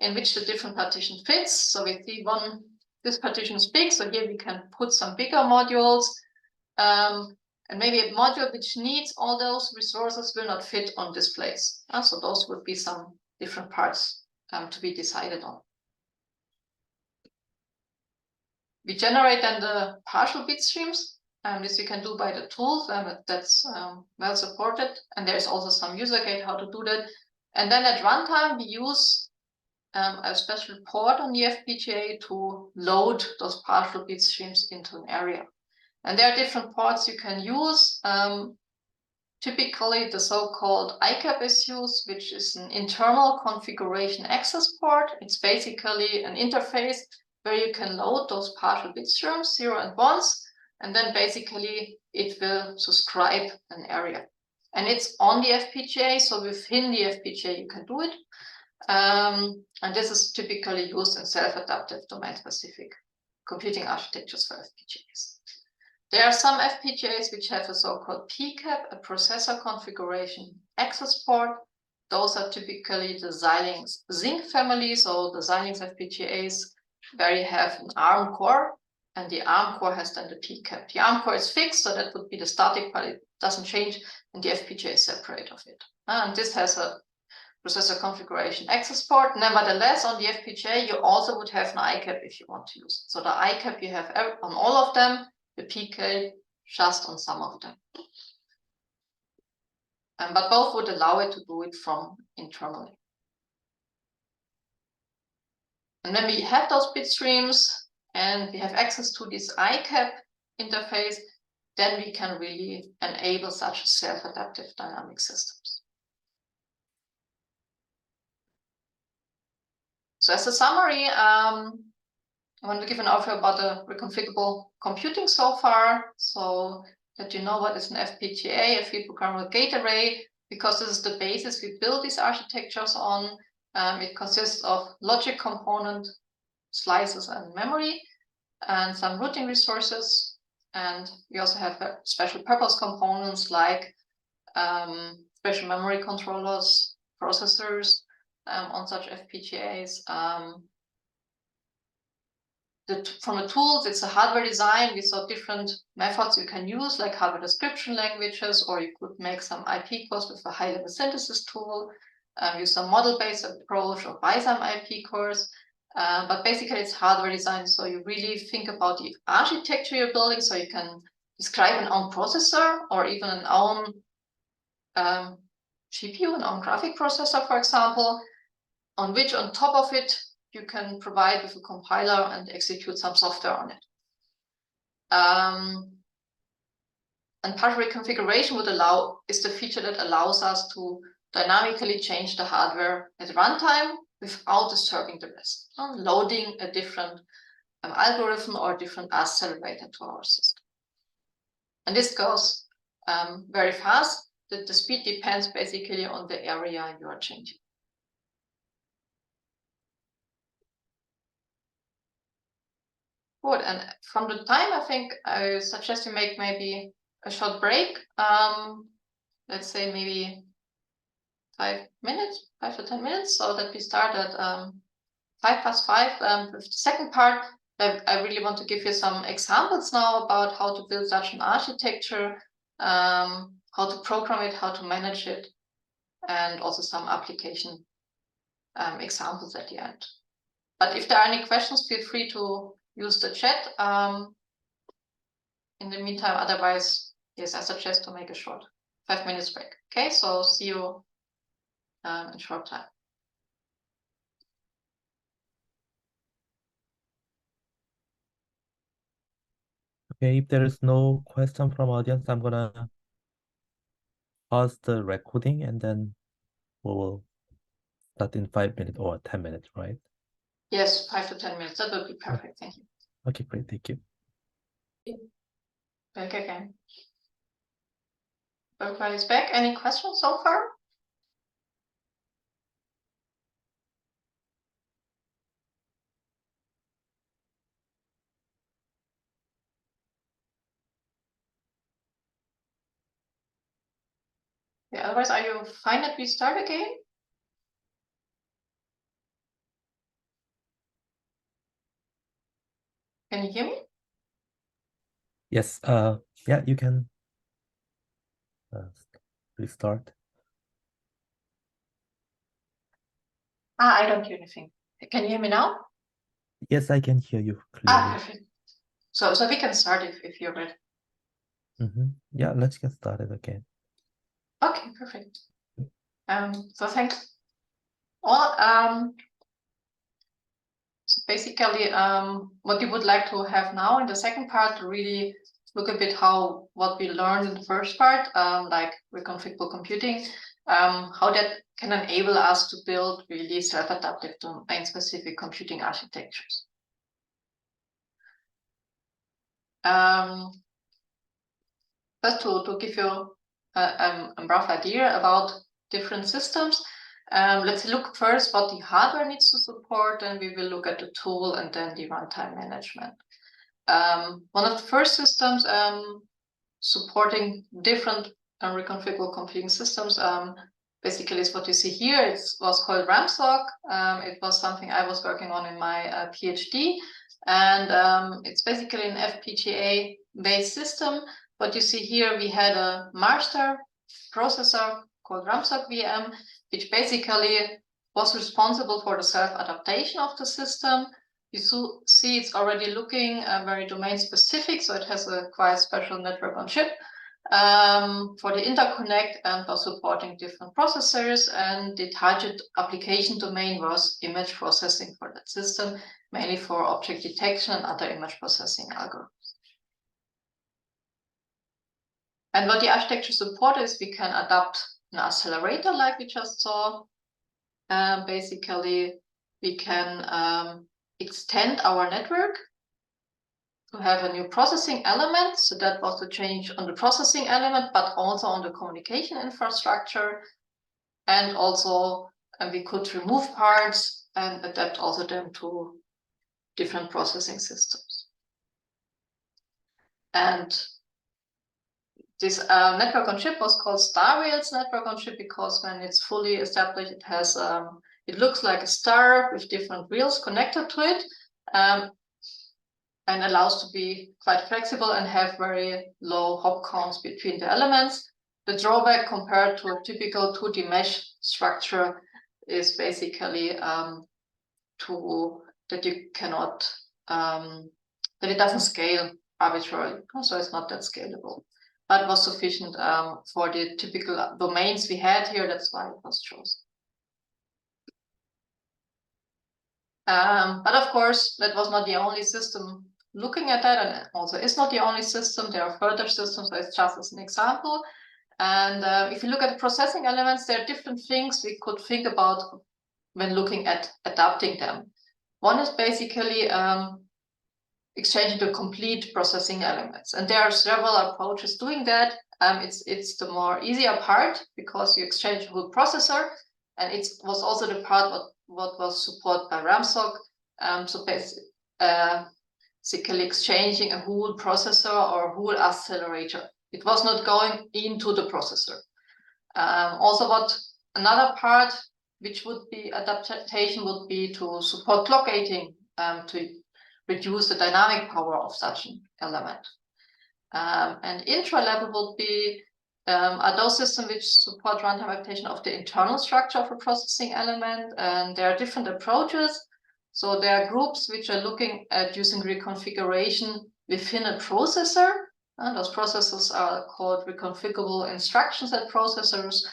in which the different partition fits. So we see this partition is big, so here we can put some bigger modules. And maybe a module which needs all those resources will not fit on this place. So those would be some different parts to be decided on. We generate then the partial bit streams. This you can do by the tools, that's well supported. And there's also some user guide how to do that. And then at runtime, we use a special port on the FPGA to load those partial bit streams into an area. And there are different ports you can use. Typically, the so-called ICAP is used, which is an internal configuration access port. It's basically an interface where you can load those partial bit streams, 0 and 1s, and then basically it will subscribe an area. And it's on the FPGA, so within the FPGA you can do it. And this is typically used in self-adaptive domain-specific computing architectures for FPGAs. There are some FPGAs which have a so-called PCAP, a processor configuration access port. Those are typically the Xilinx Zinc family, so the Xilinx FPGAs where you have an ARM core, and the ARM core has then the PCAP. The ARM core is fixed, so that would be the static part, it doesn't change, and the FPGA is separate of it. And this has a processor configuration access port. Nevertheless, on the FPGA, you also would have an ICAP if you want to use it. So the ICAP you have on all of them, the PK just on some of them. But both would allow it to do it from internally. And when we have those bit streams and we have access to this ICAP interface, then we can really enable such self-adaptive dynamic systems. So as a summary, I want to give an overview about the reconfigurable computing so far, so that you know what is an FPGA, a field programmable gate array, because this is the basis we build these architectures on. It consists of logic component, slices, and memory, and some routing resources. And we also have special purpose components like special memory controllers, processors on such FPGAs. from the tools, it's a hardware design. We saw different methods you can use, like hardware description languages, or you could make some IP cores with a high-level synthesis tool, use some model-based approach or buy some IP cores. But basically, it's hardware design. So you really think about the architecture you're building. So you can describe an own processor or even an own GPU, an own graphic processor, for example, on which on top of it, you can provide with a compiler and execute some software on it. And partial reconfiguration is the feature that allows us to dynamically change the hardware at runtime without disturbing the rest, loading a different algorithm or a different accelerator to our system. And this goes very fast. The speed depends basically on the area you are changing. Good, and from the time, I think I suggest you make maybe a short break. Let's say maybe 5 minutes, 5 to 10 minutes, so that we start at 5+5 with the second part. I really want to give you some examples now about how to build such an architecture, how to program it, how to manage it, and also some application examples at the end. But if there are any questions, feel free to use the chat. In the meantime, otherwise, yes, I suggest to make a short 5 minutes break. Okay, so see you in short time. Okay, if there is no question from audience, I'm gonna pause the recording and then we will start in 5 minutes or 10 minutes, right? Yes, 5 to 10 minutes. That would be perfect. Thank you. Okay, great. Thank you. Back again. Everybody's back. Any questions so far? Yeah, otherwise, are you fine that we start again? Can you hear me? Yes, yeah, you can restart. I don't hear anything. Can you hear me now? Yes, I can hear you clearly. Perfect. So we can start if you're ready. Yeah, let's get started again. Okay, perfect. So thanks all. So basically, what we would like to have now in the second part to really look a bit what we learned in the first part, like reconfigurable computing, how that can enable us to build really self-adaptive domain-specific computing architectures. First, to give you a rough idea about different systems, let's look first what the hardware needs to support, and we will look at the tool and then the runtime management. One of the first systems supporting different reconfigurable computing systems basically is what you see here. It was called RAMSOC. It was something I was working on in my PhD, and it's basically an FPGA-based system. What you see here, we had a master processor called RAMSOC VM, which basically was responsible for the self-adaptation of the system. You see it's already looking very domain-specific, so it has a quite special network on chip for the interconnect and for supporting different processors. And the target application domain was image processing for that system, mainly for object detection and other image processing algorithms. And what the architecture support is, we can adapt an accelerator like we just saw. Basically, we can extend our network to have a new processing element. So that was the change on the processing element, but also on the communication infrastructure. And also we could remove parts and adapt also them to different processing systems. And this network on chip was called Star Rails network on chip because when it's fully established, it has it looks like a star with different rails connected to it. and allows to be quite flexible and have very low hop counts between the elements. The drawback compared to a typical 2D mesh structure is basically that you cannot, that it doesn't scale arbitrarily, so it's not that scalable. But it was sufficient for the typical domains we had here, that's why it was chosen. But of course, that was not the only system looking at that, and also is not the only system. There are further systems, so it's just as an example. And if you look at the processing elements, there are different things we could think about when looking at adapting them. One is basically exchanging the complete processing elements, and there are several approaches doing that. It's the more easier part because you exchange the whole processor, and it was also the part what was supported by RAMSOC. So basically exchanging a whole processor or whole accelerator. It was not going into the processor. Also, another part which would be adaptation would be to support clock gating to reduce the dynamic power of such an element. And intra-level would be are those systems which support runtime adaptation of the internal structure of a processing element, and there are different approaches. So there are groups which are looking at using reconfiguration within a processor. Those processors are called reconfigurable instruction set processors.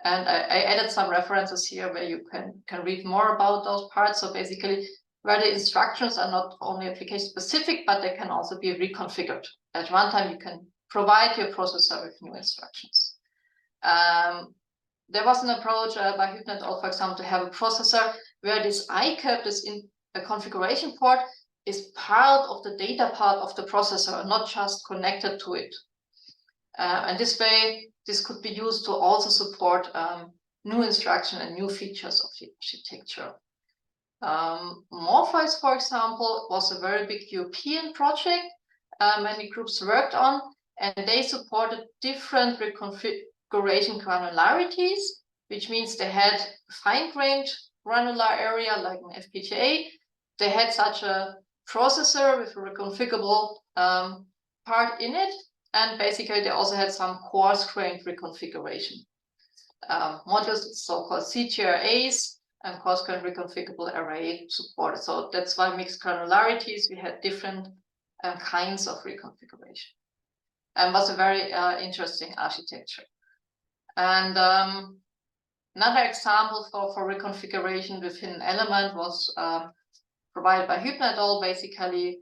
And I added some references here where you can read more about those parts. So basically, where the instructions are not only application specific, but they can also be reconfigured. At runtime, you can provide your processor with new instructions. There was an approach by Hübner et al., for example, to have a processor where this ICAP, this configuration port, is part of the data part of the processor, not just connected to it. And this way, this could be used to also support new instruction and new features of the architecture. Morpheus, for example, was a very big European project many groups worked on, and they supported different reconfiguration granularities, which means they had fine-grained granular area like an FPGA. They had such a processor with a reconfigurable part in it, and basically they also had some coarse-grained reconfiguration modules, so-called CGRAs, and coarse-grained reconfigurable array supported. So that's why mixed granularities, we had different kinds of reconfiguration. And was a very interesting architecture. And another example for reconfiguration within an element was provided by Hübner et al. Basically,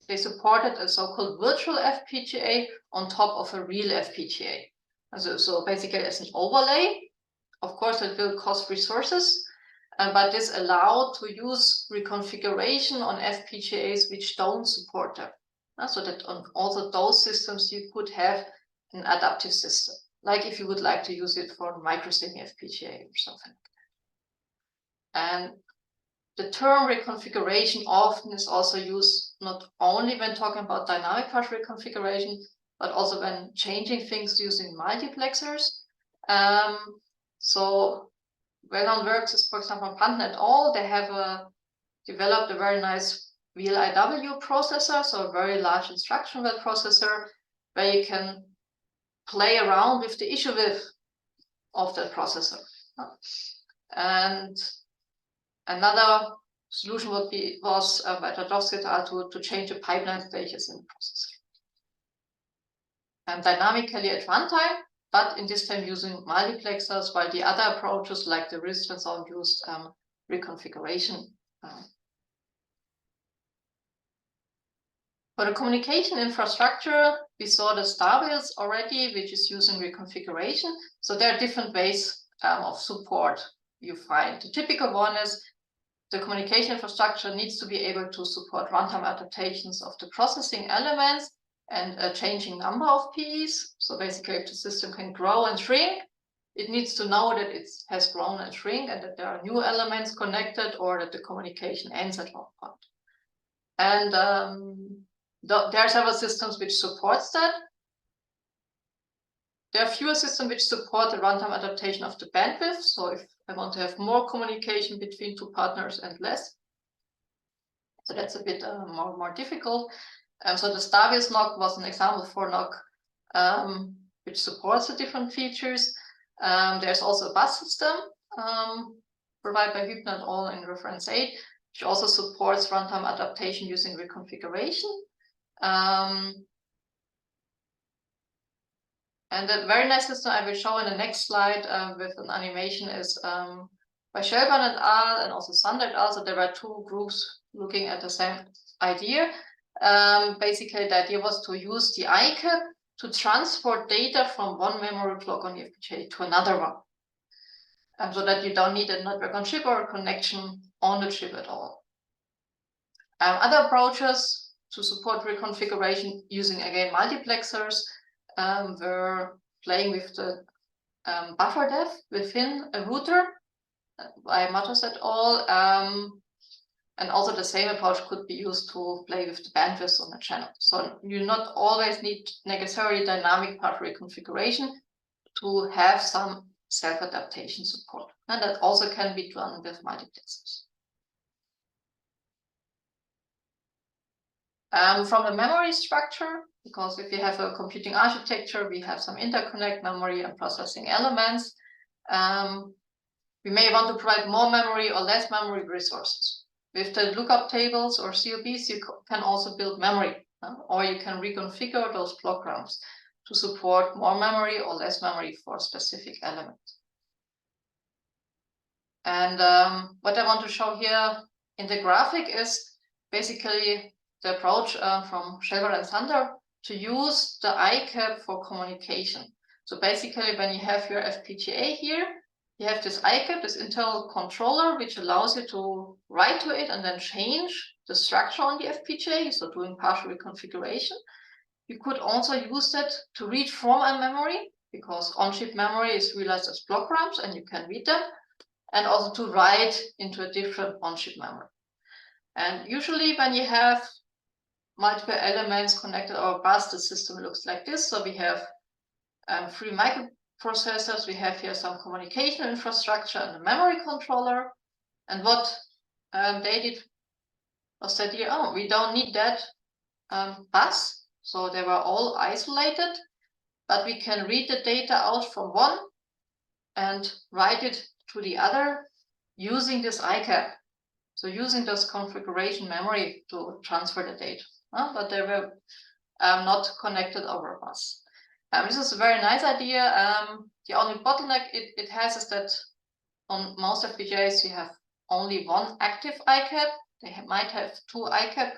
they supported a so-called virtual FPGA on top of a real FPGA. And so basically, as an overlay, of course, it will cost resources, but this allowed to use reconfiguration on FPGAs which don't support them. So that on also those systems you could have an adaptive system, like if you would like to use it for microsemi FPGA or something like that. And the term reconfiguration often is also used not only when talking about dynamic partial reconfiguration, but also when changing things using multiplexers. So well-known works is, for example, Panton et al. They have developed a very nice VLIW processor, so a very large instruction well processor, where you can play around with the issue width of that processor. And another solution was by Tadovsky et al. To change the pipeline stages in the processor. And dynamically at runtime, but in this time using multiplexers, while the other approaches like the resistor sound used reconfiguration. For the communication infrastructure, we saw the Starbills already, which is using reconfiguration. So there are different ways of support you find. The typical one is the communication infrastructure needs to be able to support runtime adaptations of the processing elements and a changing number of PEs. So basically, if the system can grow and shrink, it needs to know that it has grown and shrink and that there are new elements connected or that the communication ends at one point. And there are several systems which supports that. There are fewer systems which support the runtime adaptation of the bandwidth. So if I want to have more communication between two partners and less. So that's a bit more difficult. So the Stavius NOC was an example for NOC which supports the different features. There's also a bus system provided by Hübner et al. In reference 8, which also supports runtime adaptation using reconfiguration. And a very nice system I will show in the next slide with an animation is by Shelburne et al. And also Sander et al. So there were two groups looking at the same idea. Basically, the idea was to use the ICAP to transport data from one memory block on the FPGA to another one. So that you don't need a network on chip or a connection on the chip at all. Other approaches to support reconfiguration using, again, multiplexers were playing with the buffer depth within a router by Matos et al. And also the same approach could be used to play with the bandwidth on the channel. So you not always need necessarily dynamic path reconfiguration to have some self-adaptation support. And that also can be done with multiplexers. From the memory structure, because if you have a computing architecture, we have some interconnect memory and processing elements. We may want to provide more memory or less memory resources. With the lookup tables or COBs, you can also build memory, or you can reconfigure those block rounds to support more memory or less memory for a specific element. And what I want to show here in the graphic is basically the approach from Shelburne and Sander to use the ICAP for communication. So basically, when you have your FPGA here, you have this ICAP, this internal controller, which allows you to write to it and then change the structure on the FPGA, so doing partial reconfiguration. You could also use that to read from a memory, because on-chip memory is realized as block RAMs and you can read them, and also to write into a different on-chip memory. And usually when you have multiple elements connected or bus, the system looks like this. So we have 3 microprocessors. We have here some communication infrastructure and a memory controller. And what they did was that, we don't need that bus. So they were all isolated, but we can read the data out from one and write it to the other using this ICAP. So using this configuration memory to transfer the data, but they were not connected over a bus. This is a very nice idea. The only bottleneck it has is that on most FPGAs you have only one active ICAP. They might have 2 ICAP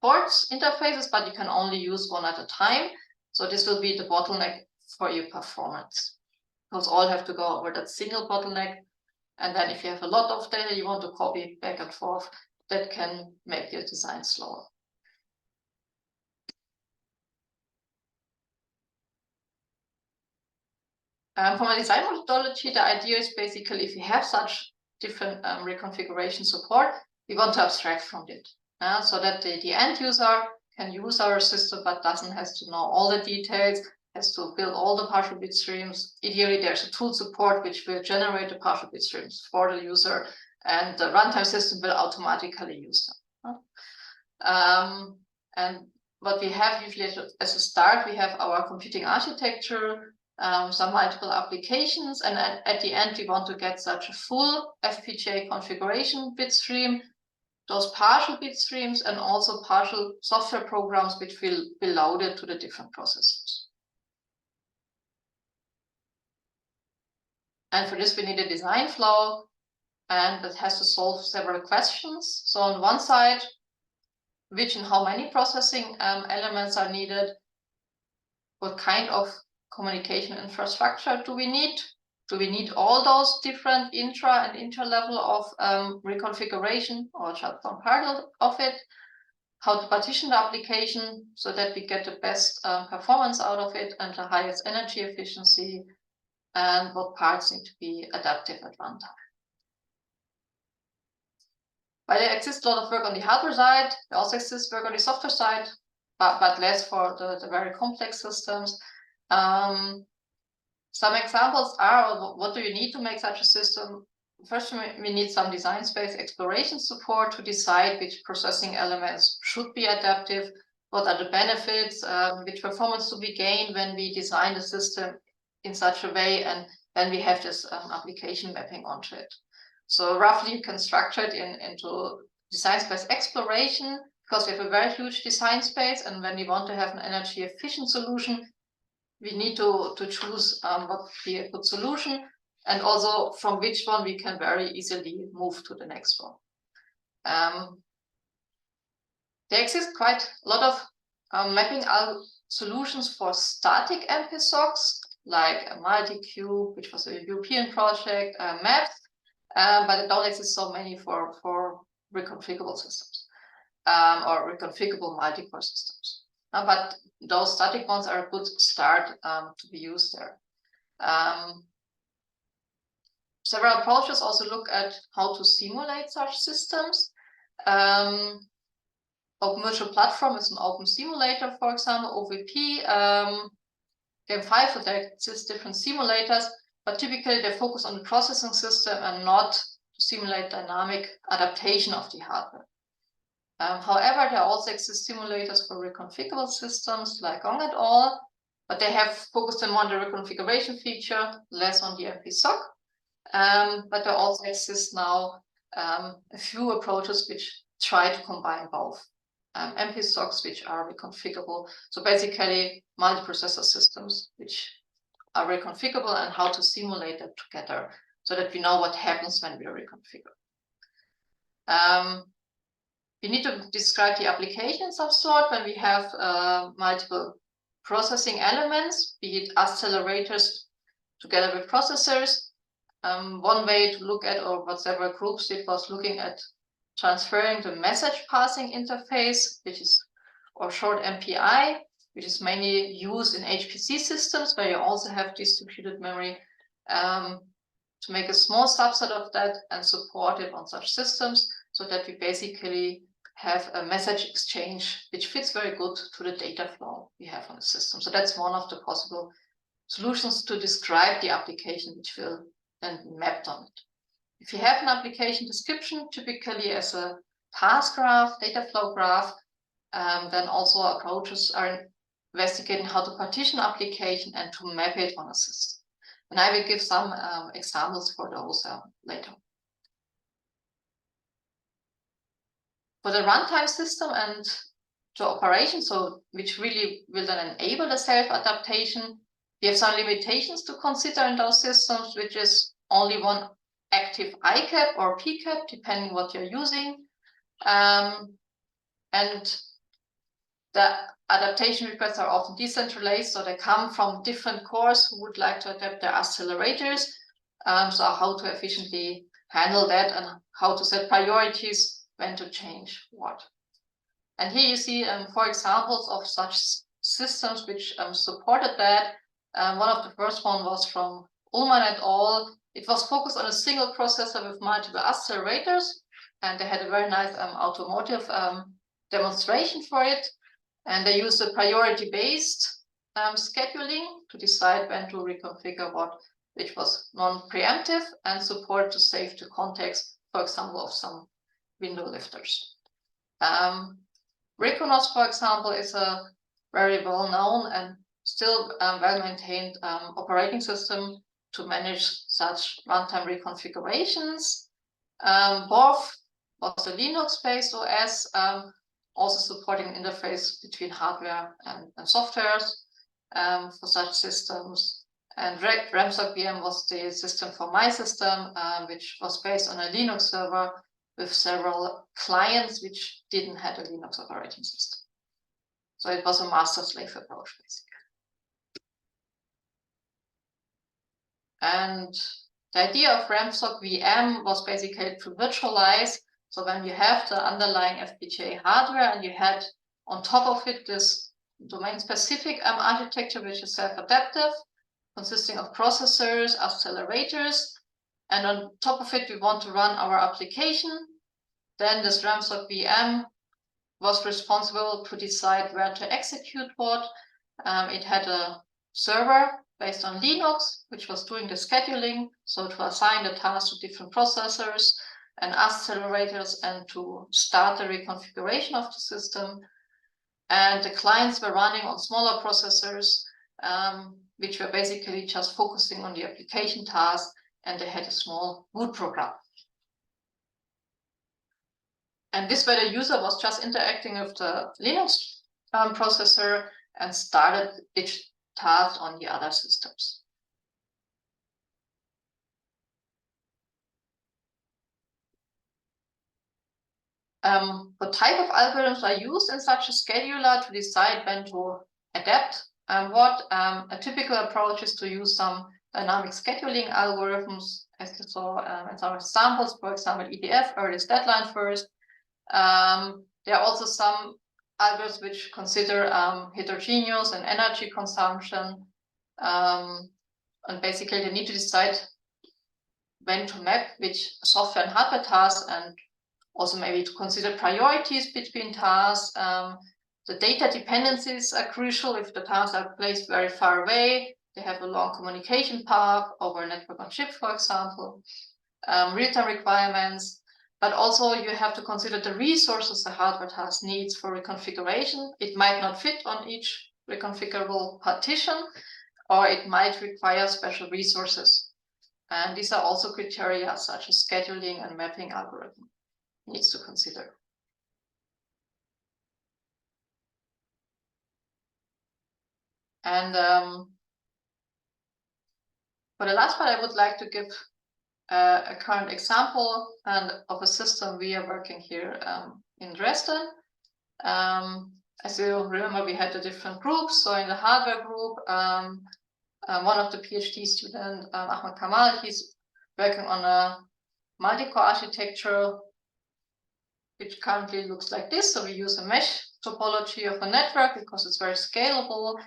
ports interfaces, but you can only use one at a time. So this will be the bottleneck for your performance. Because all have to go over that single bottleneck. And then if you have a lot of data you want to copy back and forth, that can make your design slower. From a design methodology, the idea is basically if you have such different reconfiguration support, we want to abstract from it. So that the end user can use our system but doesn't have to know all the details, has to build all the partial bit streams. Ideally, there's a tool support which will generate the partial bit streams for the user, and the runtime system will automatically use them. And what we have usually as a start, we have our computing architecture, some multiple applications, and at the end, we want to get such a full FPGA configuration bit stream, those partial bit streams, and also partial software programs which will be loaded to the different processors. And for this, we need a design flow, and that has to solve several questions. So on one side, which and how many processing elements are needed? What kind of communication infrastructure do we need? Do we need all those different intra and inter-level of reconfiguration, or just one part of it? How to partition the application so that we get the best performance out of it and the highest energy efficiency, and what parts need to be adaptive at runtime. While there exists a lot of work on the hardware side, there also exists work on the software side, but less for the very complex systems. Some examples are, what do you need to make such a system? first we need some design space exploration support to decide which processing elements should be adaptive, what are the benefits, which performance do we gain when we design the system in such a way, and then we have this application mapping onto it. So roughly you can structure it into design space exploration, because we have a very huge design space, and when we want to have an energy efficient solution, we need to choose what would be a good solution, and also from which one we can very easily move to the next one. There exist quite a lot of mapping solutions for static MPSOCs, like a multi-cube, which was a European project, maps, but there don't exist so many for reconfigurable systems or reconfigurable multi-core systems. But those static ones are a good start to be used there. Several approaches also look at how to simulate such systems. Open Virtual Platform is an open simulator, for example, OVP. Game5, so there exist different simulators, but typically they focus on the processing system and not to simulate dynamic adaptation of the hardware. However, there also exist simulators for reconfigurable systems like Gong et al., but they have focused more on the reconfiguration feature, less on the MPSOC. But there also exist now a few approaches which try to combine both. MPSOCs which are reconfigurable, so basically multiprocessor systems which are reconfigurable, and how to simulate them together so that we know what happens when we reconfigure. We need to describe the applications of sort when we have multiple processing elements, be it accelerators together with processors. One way to look at, or what several groups did, was looking at transferring the message passing interface, which is, or short MPI, which is mainly used in HPC systems where you also have distributed memory, to make a small subset of that and support it on such systems, so that we basically have a message exchange which fits very good to the data flow we have on the system. So that's one of the possible solutions to describe the application which will then be mapped on it. If you have an application description, typically as a task graph, data flow graph, then also approaches are investigating how to partition application and to map it on a system. And I will give some examples for those later. For the runtime system and the operation, so which really will then enable the self-adaptation, we have some limitations to consider in those systems, which is only one active ICAP or PCAP, depending what you're using. And the adaptation requests are often decentralized, so they come from different cores who would like to adapt their accelerators. So how to efficiently handle that and how to set priorities when to change what. And here you see 4 examples of such systems which supported that. One of the first one was from Ullmann et al. It was focused on a single processor with multiple accelerators, and they had a very nice automotive demonstration for it. And they used a priority-based scheduling to decide when to reconfigure what, which was non-preemptive and support to save the context, for example, of some window lifters. Reconos, for example, is a very well-known and still well-maintained operating system to manage such runtime reconfigurations. BORF was a Linux-based OS, also supporting an interface between hardware and softwares for such systems. And RAMSOC VM was the system for my system, which was based on a Linux server with several clients which didn't have a Linux operating system. So it was a master-slave approach, basically. And the idea of RAMSOC VM was basically to virtualize. So when you have the underlying FPGA hardware and you had on top of it this domain-specific architecture, which is self-adaptive, consisting of processors, accelerators, and on top of it, we want to run our application. Then this RAMSOC VM was responsible to decide where to execute what. It had a server based on Linux, which was doing the scheduling, so to assign the tasks to different processors and accelerators and to start the reconfiguration of the system. And the clients were running on smaller processors, which were basically just focusing on the application task, and they had a small boot program. And this way the user was just interacting with the Linux processor and started each task on the other systems. What type of algorithms are used in such a scheduler to decide when to adapt? A typical approach is to use some dynamic scheduling algorithms, as you saw in some examples, for example, EDF, earliest deadline first. There are also some algorithms which consider heterogeneous and energy consumption. And basically, they need to decide when to map which software and hardware tasks, and also maybe to consider priorities between tasks. The data dependencies are crucial. If the tasks are placed very far away, they have a long communication path over a network on chip, for example. Real-time requirements, but also you have to consider the resources the hardware task needs for reconfiguration. It might not fit on each reconfigurable partition, or it might require special resources. And these are also criteria such as scheduling and mapping algorithm needs to consider. And for the last part, I would like to give a current example of a system we are working here in Dresden. As you remember, we had the different groups. So in the hardware group, one of the PhD students, Ahmed Kamal, he's working on a multi-core architecture, which currently looks like this. So we use a mesh topology of a network because it's very scalable.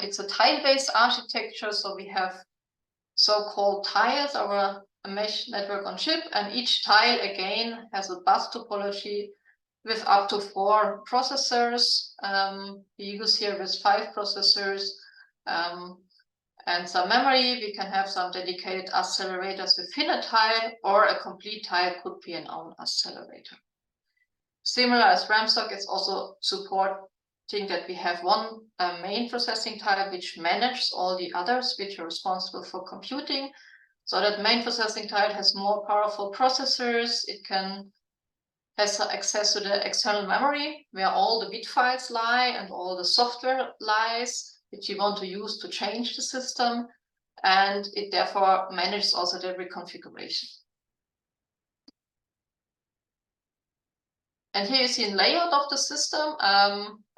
It's a tile-based architecture, so we have so-called tiles over a mesh network on chip, and each tile again has a bus topology with up to 4 processors. We use here with 5 processors and some memory. We can have some dedicated accelerators within a tile, or a complete tile could be an own accelerator. Similar as RAMSOC, it's also supporting that we have one main processing tile which manages all the others which are responsible for computing. So that main processing tile has more powerful processors. It has access to the external memory where all the bit files lie and all the software lies which you want to use to change the system. And it therefore manages also the reconfiguration. And here you see a layout of the system.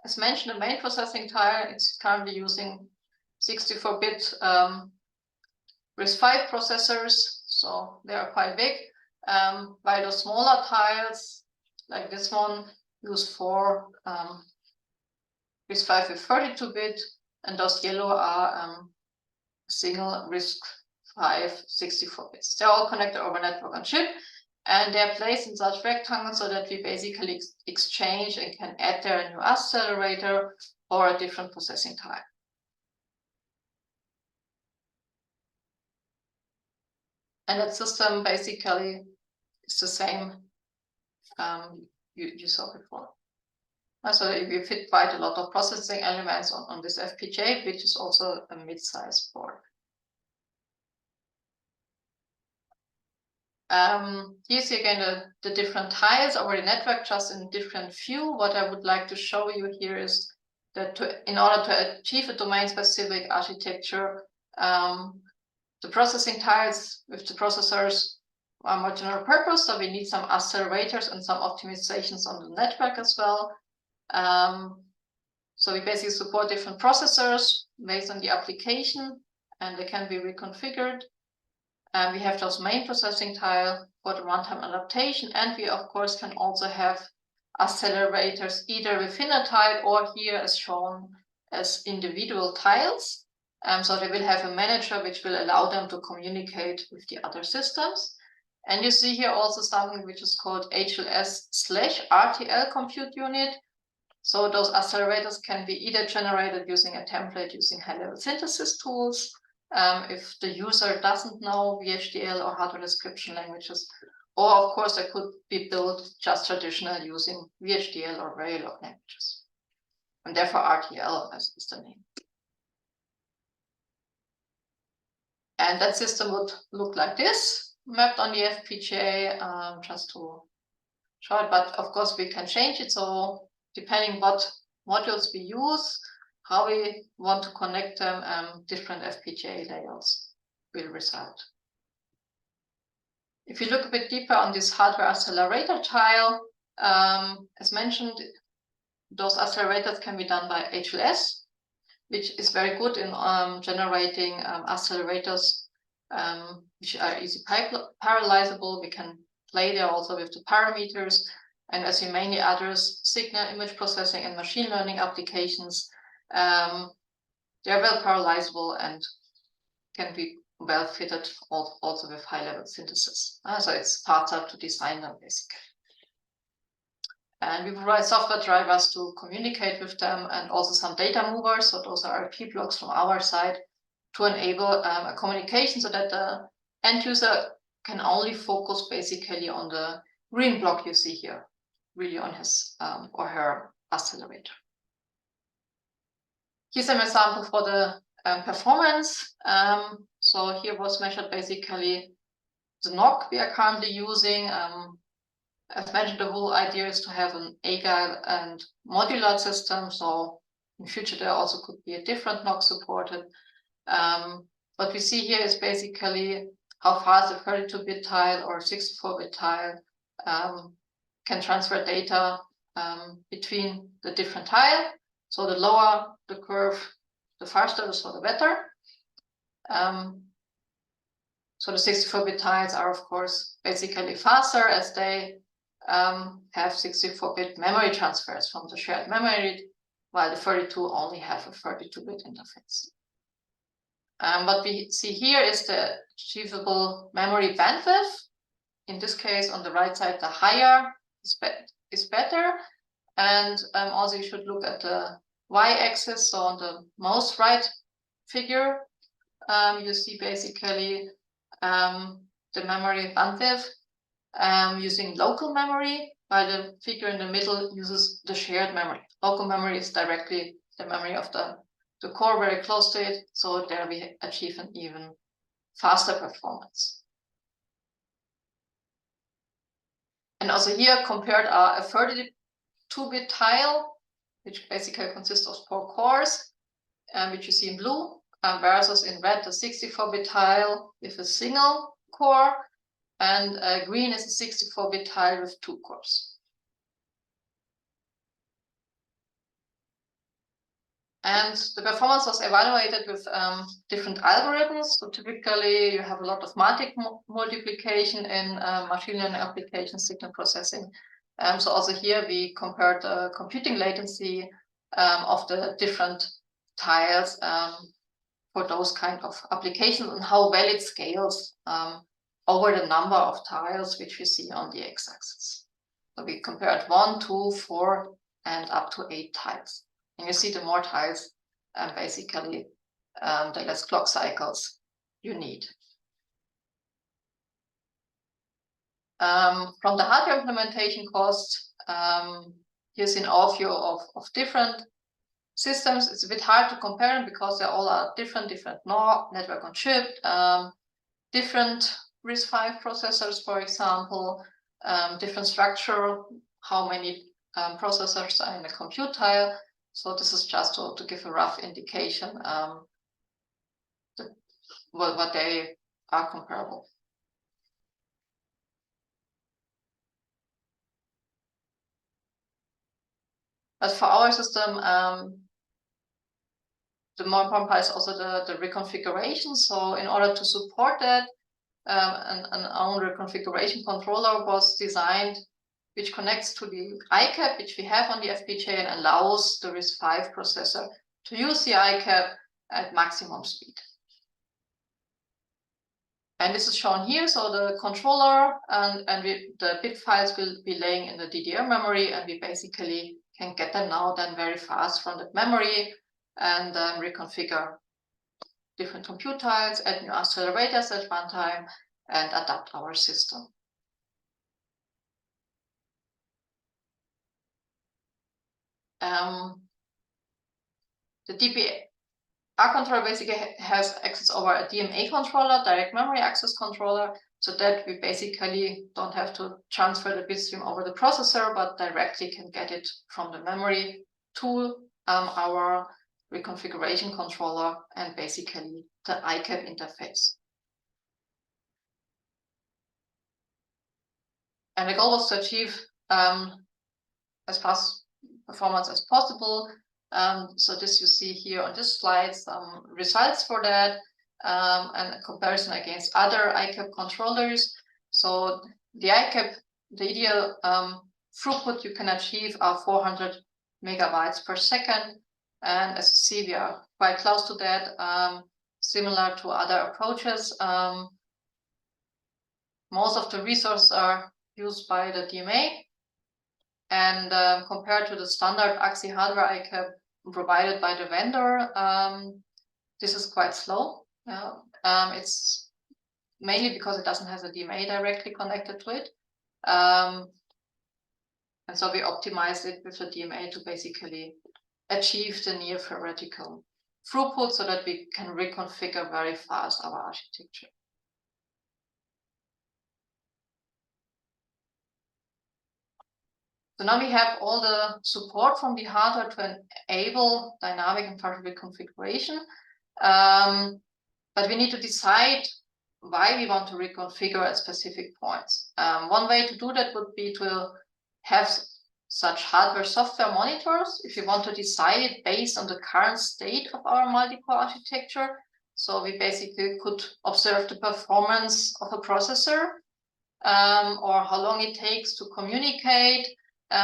As mentioned, the main processing tile is currently using 64-bit with 5 processors, so they are quite big. While the smaller tiles, like this one, use 4 with 5 with 32-bit, and those yellow are single with 5 64 bits. They're all connected over network on chip. And they're placed in such rectangles so that we basically exchange and can add there a new accelerator or a different processing tile. And that system basically is the same you saw before. So we fit quite a lot of processing elements on this FPGA, which is also a mid-size board. You see again the different tiles over the network, just in different view. What I would like to show you here is that in order to achieve a domain-specific architecture, the processing tiles with the processors are more general purpose, so we need some accelerators and some optimizations on the network as well. So we basically support different processors based on the application, and they can be reconfigured. We have those main processing tile for the runtime adaptation, and we of course can also have accelerators either within a tile or here as shown as individual tiles. So they will have a manager which will allow them to communicate with the other systems. And you see here also something which is called HLS/RTL compute unit. So those accelerators can be either generated using a template using high-level synthesis tools, if the user doesn't know VHDL or hardware description languages, or of course they could be built just traditional using VHDL or Verilog languages. And therefore RTL is the name. And that system would look like this, mapped on the FPGA, just to show it. But of course we can change it. So depending what modules we use, how we want to connect them, different FPGA layouts will result. If you look a bit deeper on this hardware accelerator tile, as mentioned, those accelerators can be done by HLS, which is very good in generating accelerators which are easy parallelizable. We can play there also with the parameters. And as we mainly address signal image processing and machine learning applications, they're well parallelizable and can be well fitted also with high-level synthesis. So it's faster to design them basically. And we provide software drivers to communicate with them and also some data movers. So those are IP blocks from our side to enable a communication so that the end user can only focus basically on the green block you see here, really on his or her accelerator. Here's an example for the performance. So here was measured basically the NOC we are currently using. As mentioned, the whole idea is to have an agile and modular system. So in future, there also could be a different NOC supported. What we see here is basically how fast a 32-bit tile or 64-bit tile can transfer data between the different tile. So the lower the curve, the faster, so the better. So the 64-bit tiles are, of course, basically faster as they have 64-bit memory transfers from the shared memory, while the 32 only have a 32-bit interface. What we see here is the achievable memory bandwidth. In this case, on the right side, the higher is better. And also you should look at the y-axis. So on the most right figure, you see basically the memory bandwidth using local memory, while the figure in the middle uses the shared memory. Local memory is directly the memory of the core, very close to it, so there we achieve an even faster performance. And also here compared are a 32-bit tile, which basically consists of 4 cores, which you see in blue, versus in red the 64-bit tile with a single core, and green is a 64-bit tile with 2 cores. And the performance was evaluated with different algorithms. So typically you have a lot of multiplication in machine learning applications, signal processing. So also here we compared the computing latency of the different tiles for those kind of applications and how well it scales over the number of tiles which we see on the x-axis. So we compared 1, 2, 4, and up to 8 tiles. And you see the more tiles, basically, the less clock cycles you need. From the hardware implementation cost, here's an overview of different systems. It's a bit hard to compare them because they all are different network on chip, different RISC-V processors, for example, different structure, how many processors are in the compute tile. So this is just to give a rough indication what they are comparable. But for our system, the more important part is also the reconfiguration. So in order to support that, an own reconfiguration controller was designed, which connects to the ICAP, which we have on the FPGA, and allows the RISC-V processor to use the ICAP at maximum speed. And this is shown here. So the controller and the bit files will be laying in the DDR memory, and we basically can get them now then very fast from the memory and reconfigure different compute tiles, add new accelerators at runtime, and adapt our system. The DPR controller basically has access over a DMA controller, direct memory access controller, so that we basically don't have to transfer the bitstream over the processor, but directly can get it from the memory to our reconfiguration controller and basically the ICAP interface. And the goal was to achieve as fast performance as possible. So this you see here on this slide, some results for that, and a comparison against other ICAP controllers. So the ICAP, the ideal throughput you can achieve are 400 megabytes per second. And as you see, we are quite close to that, similar to other approaches. Most of the resources are used by the DMA. And compared to the standard AXI hardware ICAP provided by the vendor, this is quite slow. It's mainly because it doesn't have a DMA directly connected to it. And so we optimized it with the DMA to basically achieve the near theoretical throughput so that we can reconfigure very fast our architecture. So now we have all the support from the hardware to enable dynamic and partial reconfiguration. But we need to decide why we want to reconfigure at specific points. One way to do that would be to have such hardware software monitors if you want to decide it based on the current state of our multi-core architecture. So we basically could observe the performance of a processor or how long it takes to communicate.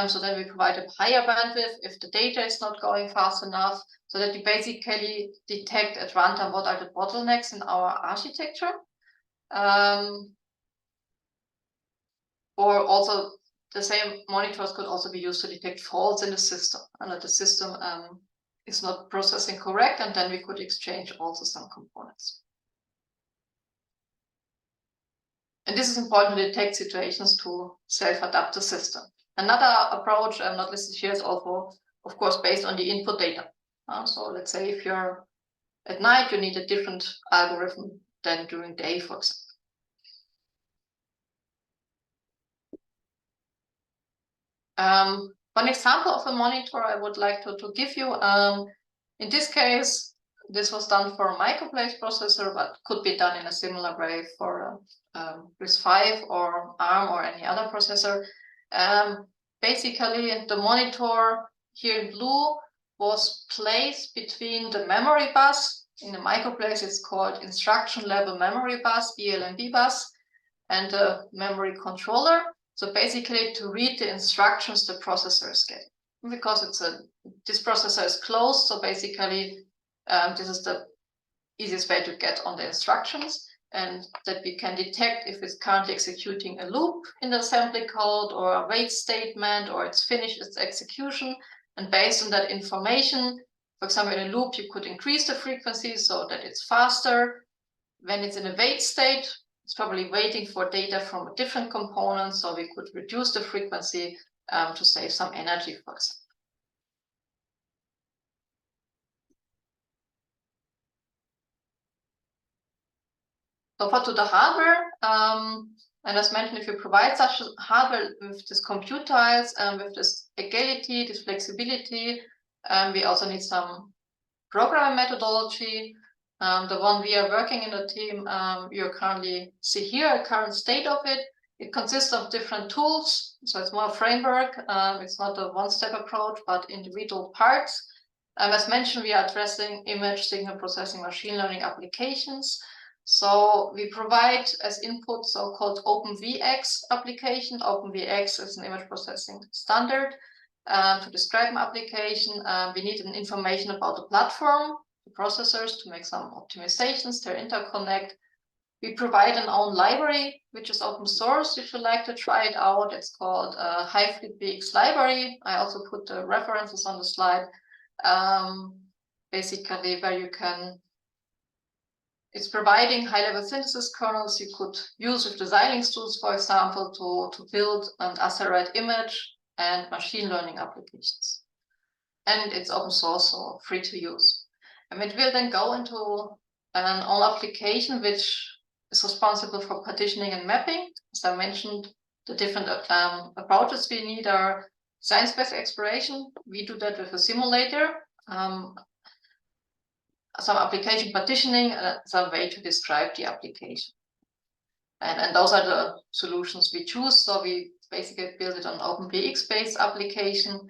So then we provide a higher bandwidth if the data is not going fast enough, so that we basically detect at runtime what are the bottlenecks in our architecture. Or also the same monitors could also be used to detect faults in the system, and that the system is not processing correct, and then we could exchange also some components. And this is important to detect situations to self-adapt the system. Another approach not listed here is also, of course, based on the input data. So let's say if you're at night, you need a different algorithm than during day, for example. One example of a monitor I would like to give you, in this case, this was done for a microplace processor, but could be done in a similar way for RISC-V or ARM or any other processor. Basically, the monitor here in blue was placed between the memory bus. In the microplace, it's called instruction level memory bus, ELMB bus, and the memory controller. So basically, to read the instructions the processor is getting, because this processor is closed. So basically, this is the easiest way to get on the instructions, and that we can detect if it's currently executing a loop in the assembly code or a wait statement, or it's finished its execution. And based on that information, for example, in a loop, you could increase the frequency so that it's faster. When it's in a wait state, it's probably waiting for data from a different component, so we could reduce the frequency to save some energy, for example. So for to the hardware, and as mentioned, if you provide such hardware with this compute tiles, with this agility, this flexibility, we also need some programming methodology. The one we are working in the team, you currently see here a current state of it. It consists of different tools, so it's more a framework. It's not a one-step approach, but individual parts. As mentioned, we are addressing image signal processing machine learning applications. So we provide as input so-called OpenVX application. OpenVX is an image processing standard. To describe an application, we need an information about the platform, the processors, to make some optimizations, their interconnect. We provide an own library, which is open source. If you like to try it out, it's called HiFleetBX library. I also put the references on the slide. Basically, where you can, it's providing high-level synthesis kernels you could use with the Xilinx tools, for example, to build an accelerate image and machine learning applications. And it's open source, so free to use. And it will then go into an all application which is responsible for partitioning and mapping. As I mentioned, the different approaches we need are science-based exploration. We do that with a simulator, some application partitioning, some way to describe the application. And those are the solutions we choose. So we basically build it on OpenPX-based application.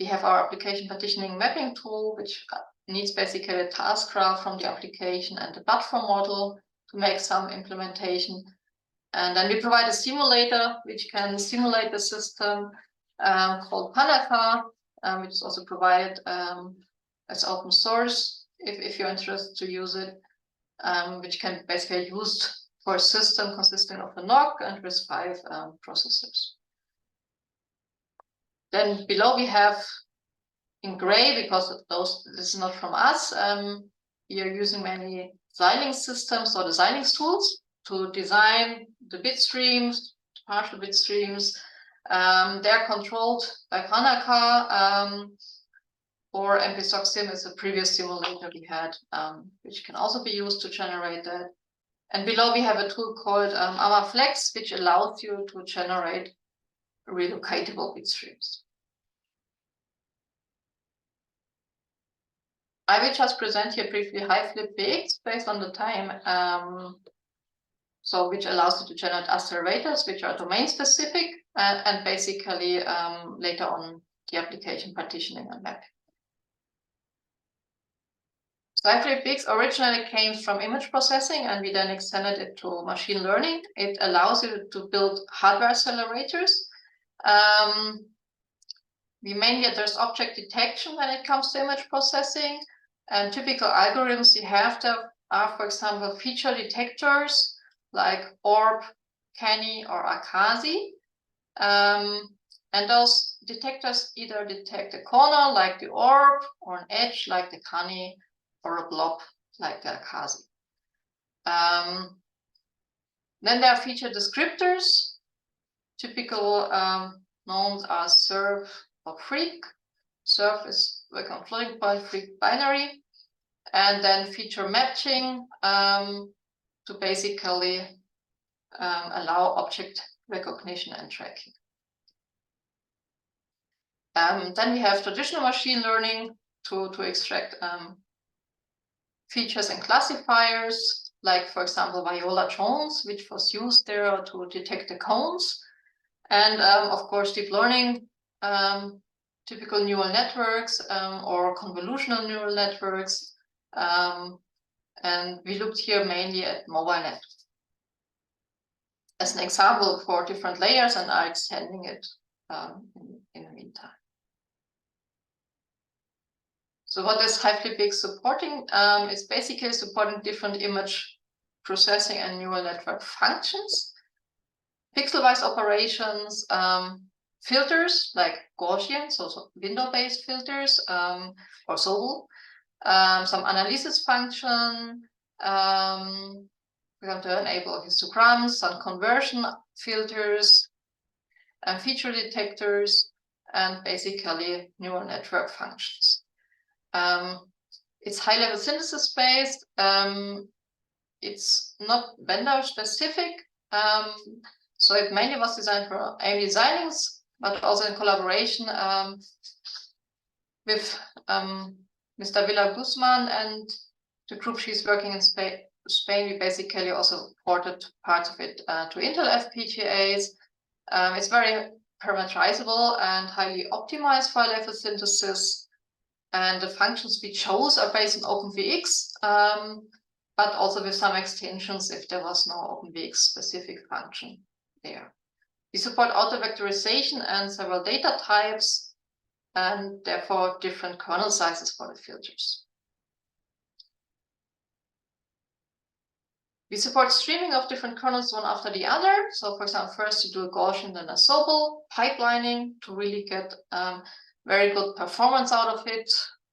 We have our application partitioning mapping tool, which needs basically a task graph from the application and the platform model to make some implementation. And then we provide a simulator, which can simulate the system called Panaka, which is also provided as open source, if you're interested to use it, which can basically be used for a system consisting of a NOC and with 5 processors. Then below we have in gray, because this is not from us, we are using many Xilinx systems or the Xilinx tools to design the bit streams, partial bit streams. They're controlled by Panaka, or MPSOC-Sim is a previous simulator we had, which can also be used to generate that. And below we have a tool called AmaFlex, which allows you to generate relocatable bit streams. I will just present here briefly HiFleetBX based on the time, so which allows you to generate accelerators, which are domain specific, and basically later on the application partitioning and mapping. So HiFleetBX originally came from image processing, and we then extended it to machine learning. It allows you to build hardware accelerators. We mainly address object detection when it comes to image processing. And typical algorithms we have there are, for example, feature detectors like ORB, Canny, or Akazi. And those detectors either detect a corner like the ORB, or an edge like the Canny, or a blob like the Akazi. Then there are feature descriptors. Typical norms are serve or freak. Serve is work on floating point, freak binary. And then feature matching to basically allow object recognition and tracking. Then we have traditional machine learning to extract features and classifiers, like, for example, Viola-Jones, which was used there to detect the cones. And of course, deep learning, typical neural networks or convolutional neural networks. And we looked here mainly at mobile networks as an example for different layers, and are extending it in the meantime. So what is HiFleetBX supporting? It's basically supporting different image processing and neural network functions, pixel-wise operations, filters like Gaussian, so window-based filters, or Sobel, some analysis function, we're going to enable histograms, some conversion filters, feature detectors, and basically neural network functions. It's high-level synthesis based. It's not vendor specific. So it mainly was designed for AMD Xilinx, but also in collaboration with Mr. Villa Guzman and the group she's working in Spain. We basically also ported parts of it to Intel FPGAs. It's very parameterizable and highly optimized for high-level synthesis. And the functions we chose are based on OpenVX, but also with some extensions if there was no OpenVX specific function there. We support auto-vectorization and several data types, and therefore different kernel sizes for the filters. We support streaming of different kernels one after the other. So for example, first you do a Gaussian, then a Sobel pipelining to really get very good performance out of it,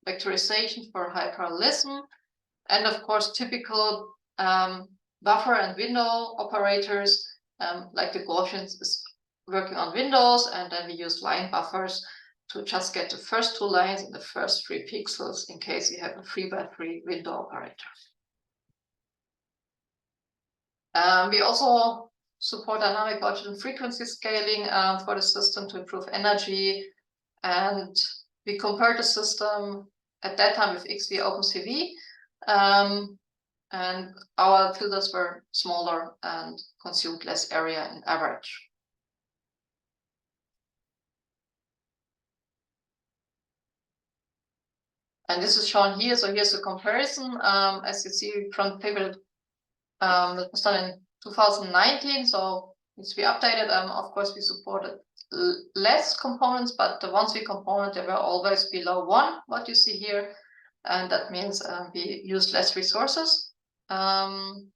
vectorization for high parallelism, and of course typical buffer and window operators, like the Gaussians is working on windows, and then we use line buffers to just get the first 2 lines and the first 3 pixels in case you have a 3x3 window operator. We also support dynamic Gaussian frequency scaling for the system to improve energy, and we compared the system at that time with XV OpenCV, and our filters were smaller and consumed less area in average. And this is shown here. So here's a comparison. As you see from the paper that was done in 2019, so needs to be updated. Of course, we supported less components, but the ones we component, they were always below 1, what you see here. And that means we used less resources. Then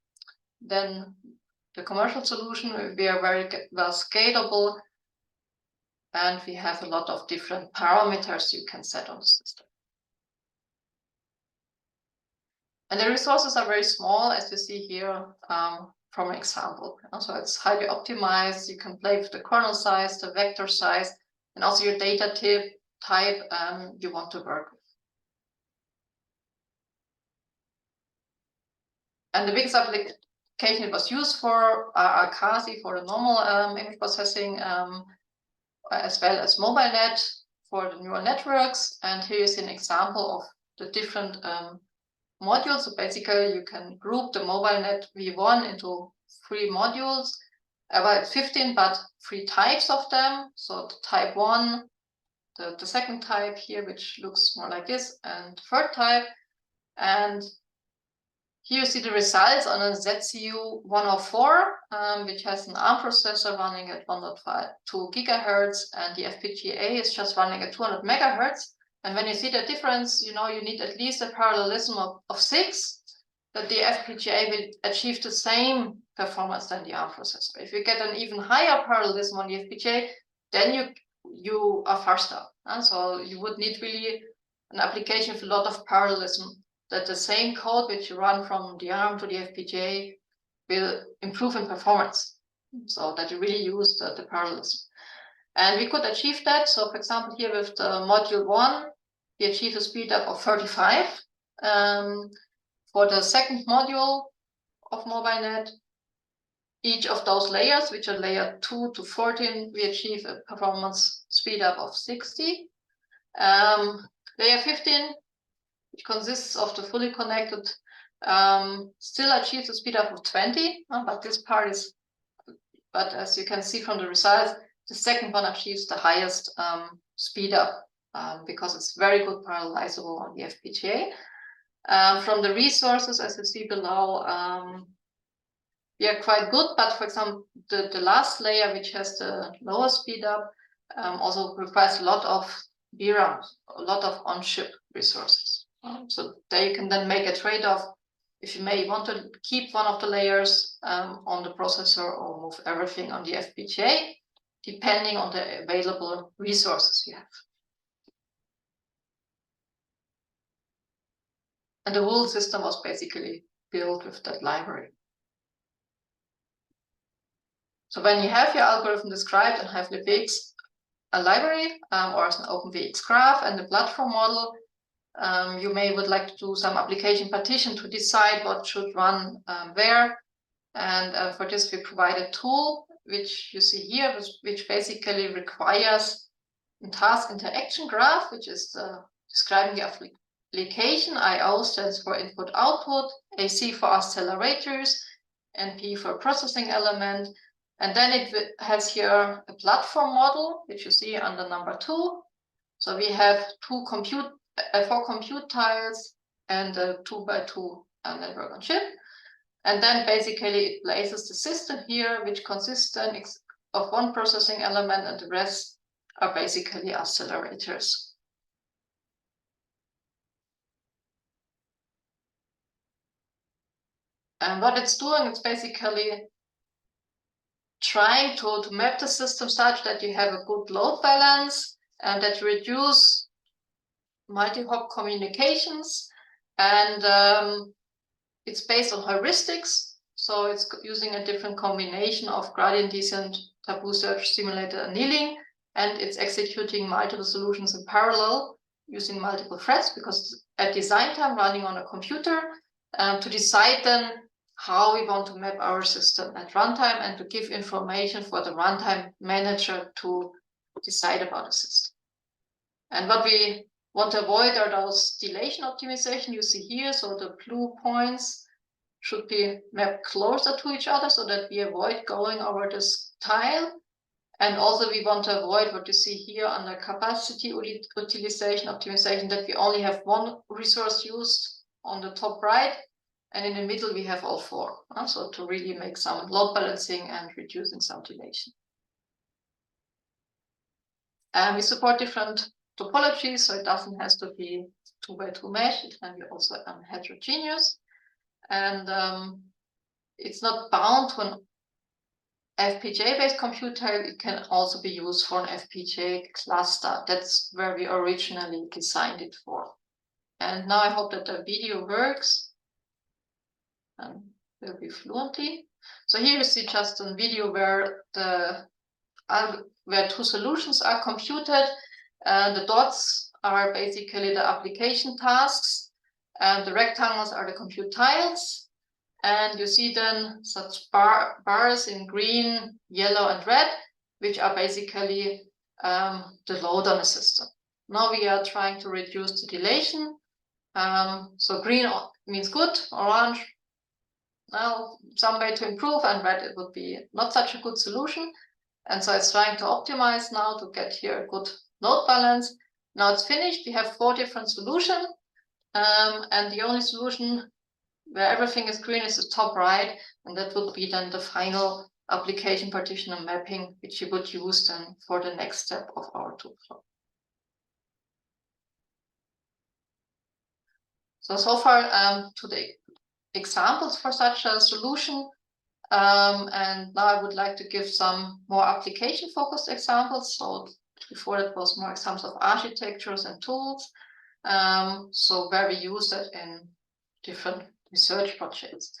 the commercial solution, we are very well scalable, and we have a lot of different parameters you can set on the system. And the resources are very small, as you see here from an example. So it's highly optimized. You can play with the kernel size, the vector size, and also your data type you want to work with. And the biggest application it was used for are CASI for the normal image processing, as well as MobileNet for the neural networks. And here is an example of the different modules. So basically, you can group the MobileNet V1 into 3 modules. Well, 15, but 3 types of them. So the type 1, the second type here, which looks more like this, and third type. And here you see the results on a ZCU 104, which has an ARM processor running at 1.2 gigahertz, and the FPGA is just running at 200 megahertz. And when you see the difference, you know, you need at least a parallelism of 6, that the FPGA will achieve the same performance than the ARM processor. If you get an even higher parallelism on the FPGA, then you are faster. And so you would need really an application with a lot of parallelism, that the same code which you run from the ARM to the FPGA will improve in performance, so that you really use the parallelism. And we could achieve that. So for example, here with the module 1, we achieve a speed up of 35. For the second module of MobileNet, each of those layers, which are layer 2 to 14, we achieve a performance speed up of 60. Layer 15, which consists of the fully connected, still achieves a speed up of 20, but this part is, but as you can see from the results, the second one achieves the highest speed up because it's very good parallelizable on the FPGA. From the resources, as you see below, we are quite good, but for example, the last layer, which has the lower speed up, also requires a lot of VRAM, a lot of on-chip resources. So there you can then make a trade-off if you may want to keep one of the layers on the processor or move everything on the FPGA, depending on the available resources you have. And the whole system was basically built with that library. So when you have your algorithm described and have the VX a library or as an OpenVX graph and the platform model, you would like to do some application partition to decide what should run where. And for this, we provide a tool, which you see here, which basically requires a task interaction graph, which is describing the application. IO stands for input output, AC for accelerators, and P for processing element. And then it has here a platform model, which you see under number 2. So we have 4 compute tiles and a 2x2 network on chip. And then basically it places the system here, which consists then of 1 processing element, and the rest are basically accelerators. And what it's doing, it's basically trying to map the system such that you have a good load balance and that you reduce multi-hop communications. And it's based on heuristics. So it's using a different combination of gradient descent, taboo search, simulated annealing, and it's executing multiple solutions in parallel using multiple threads, because at design time running on a computer, to decide then how we want to map our system at runtime and to give information for the runtime manager to decide about the system. And what we want to avoid are those dilation optimization you see here. So the blue points should be mapped closer to each other so that we avoid going over this tile. And also we want to avoid what you see here under capacity utilization optimization, that we only have one resource used on the top right, and in the middle we have all four. So to really make some load balancing and reducing some dilation. And we support different topologies, so it doesn't have to be 2x2 mesh, it can be also heterogeneous. And it's not bound to an FPGA-based computer, it can also be used for an FPGA cluster. That's where we originally designed it for. And now I hope that the video works and will be fluently. So here you see just a video where two solutions are computed. The dots are basically the application tasks, and the rectangles are the compute tiles. And you see then such bars in green, yellow, and red, which are basically the load on the system. Now we are trying to reduce the dilation. So green means good, orange, well, some way to improve, and red it would be not such a good solution. And so it's trying to optimize now to get here a good load balance. Now it's finished. We have 4 different solutions, and the only solution where everything is green is the top right, and that would be then the final application partition and mapping, which you would use then for the next step of our tool flow. So far to the examples for such a solution, and now I would like to give some more application-focused examples. So before that was more examples of architectures and tools, so where we use it in different research projects.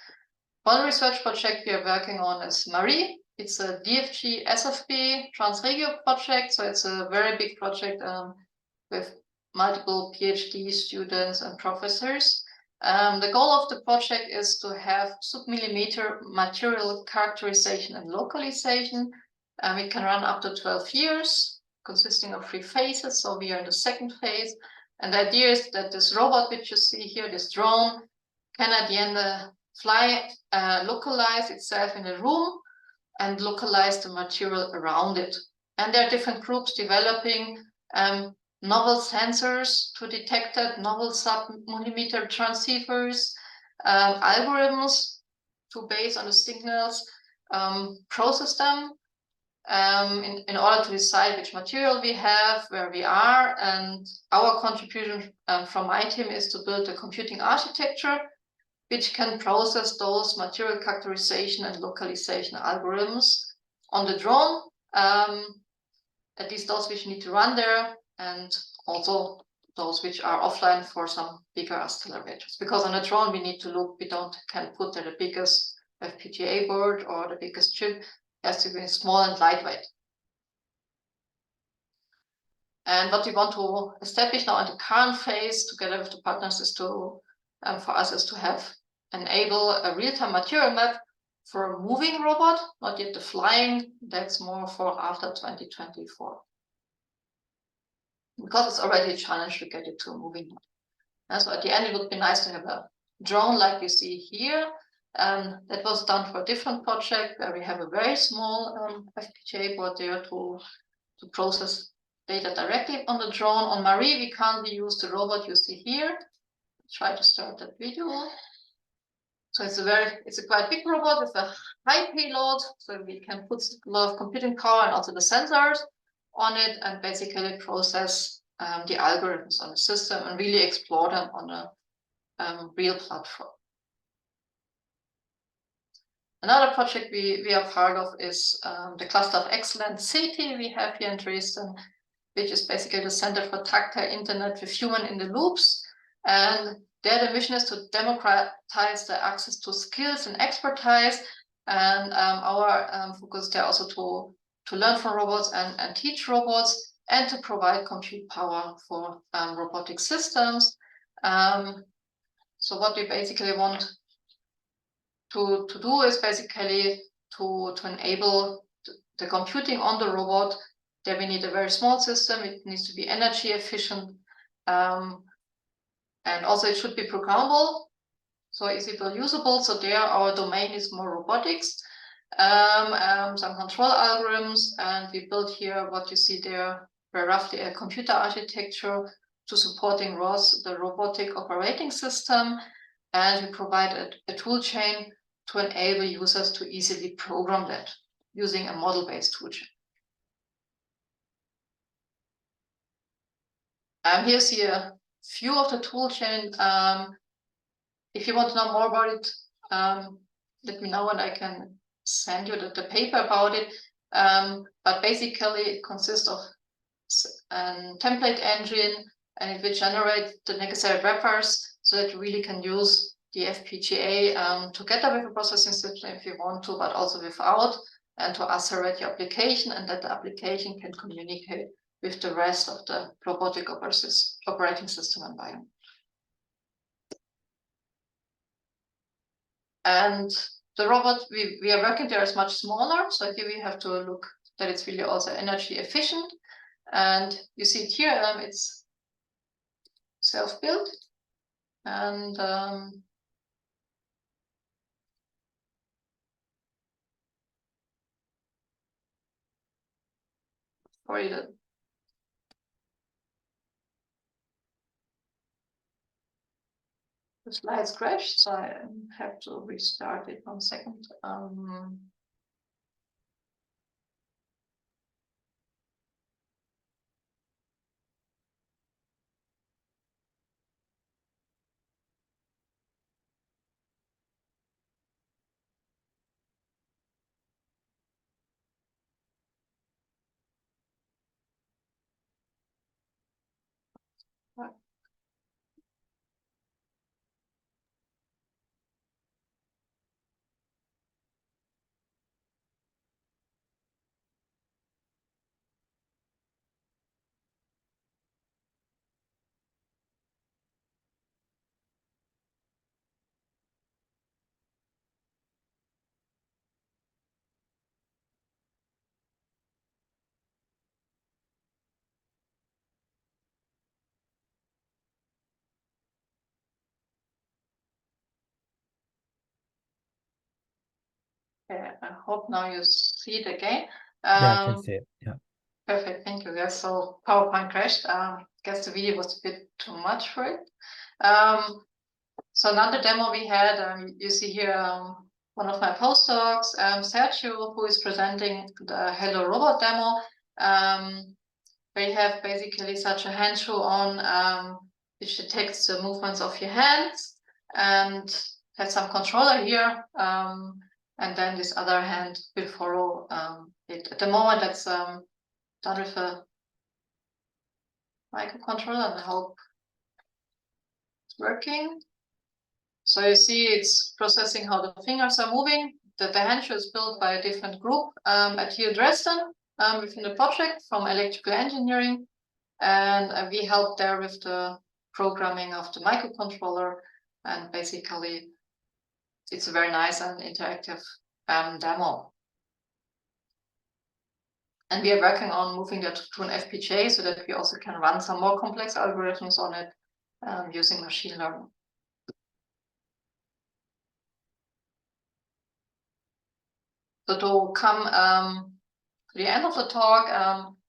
One research project we are working on is Marie. It's a DFG SFB Transregio project, so it's a very big project with multiple PhD students and professors. The goal of the project is to have sub-millimeter material characterization and localization. It can run up to 12 years, consisting of 3 phases. So we are in the 2nd phase. And the idea is that this robot, which you see here, this drone, can at the end fly, localize itself in a room and localize the material around it. And there are different groups developing novel sensors to detect that, novel sub-millimeter transceivers, algorithms to base on the signals, process them in order to decide which material we have, where we are. And our contribution from my team is to build a computing architecture which can process those material characterization and localization algorithms on the drone, at least those which need to run there, and also those which are offline for some bigger accelerators. Because on a drone we need to look, can't put there the biggest FPGA board or the biggest chip. It has to be small and lightweight. And what we want to establish now in the current phase together with the partners is to, for us, is to enable a real-time material map for a moving robot, not yet the flying. That's more for after 2024. Because it's already a challenge to get it to a moving one. And so at the end, it would be nice to have a drone like you see here. That was done for a different project where we have a very small FPGA board there to process data directly on the drone. On Marie, we currently use the robot you see here. Try to start that video. So it's a quite big robot with a high payload, so we can put a lot of computing power and also the sensors on it and basically process the algorithms on the system and really explore them on a real platform. Another project we are part of is the Cluster of Excellence City we have here in Dresden, which is basically the Center for Tactile Internet with Human in the Loops. And there the mission is to democratize the access to skills and expertise. And our focus there also to learn from robots and teach robots and to provide compute power for robotic systems. So what we basically want to do is basically to enable the computing on the robot. There we need a very small system. It needs to be energy efficient. And also it should be programmable, so easy to usable. So there our domain is more robotics, some control algorithms, and we built here what you see there, very roughly a computer architecture to supporting ROS, the robotic operating system. And we provide a tool chain to enable users to easily program that using a model-based tool chain. Here you see a few of the tool chain. If you want to know more about it, let me know and I can send you the paper about it. But basically it consists of a template engine, and it will generate the necessary wrappers so that you really can use the FPGA together with a processing system if you want to, but also without, and to accelerate your application, and that the application can communicate with the rest of the robotic operating system environment. And the robot we are working there is much smaller, so here we have to look that it's really also energy efficient. And you see it here, it's self-built, and sorry, the slides crashed, so I have to restart it 1 second. Okay, I hope now you see it again. Yeah, I can see it. Yeah. Perfect, thank you. Yeah, so PowerPoint crashed. Guess the video was a bit too much for it. So another demo we had, you see here one of my postdocs, Sergio, who is presenting the Hello Robot demo. They have basically such a hand shoe on, which detects the movements of your hands, and has some controller here. And then this other hand will follow it. At the moment, that's done with a microcontroller, and I hope it's working. So you see it's processing how the fingers are moving. The hand shoe is built by a different group at TU Dresden within the project from electrical engineering. And we helped there with the programming of the microcontroller. And basically, it's a very nice and interactive demo. And we are working on moving that to an FPGA so that we also can run some more complex algorithms on it using machine learning. So to come to the end of the talk,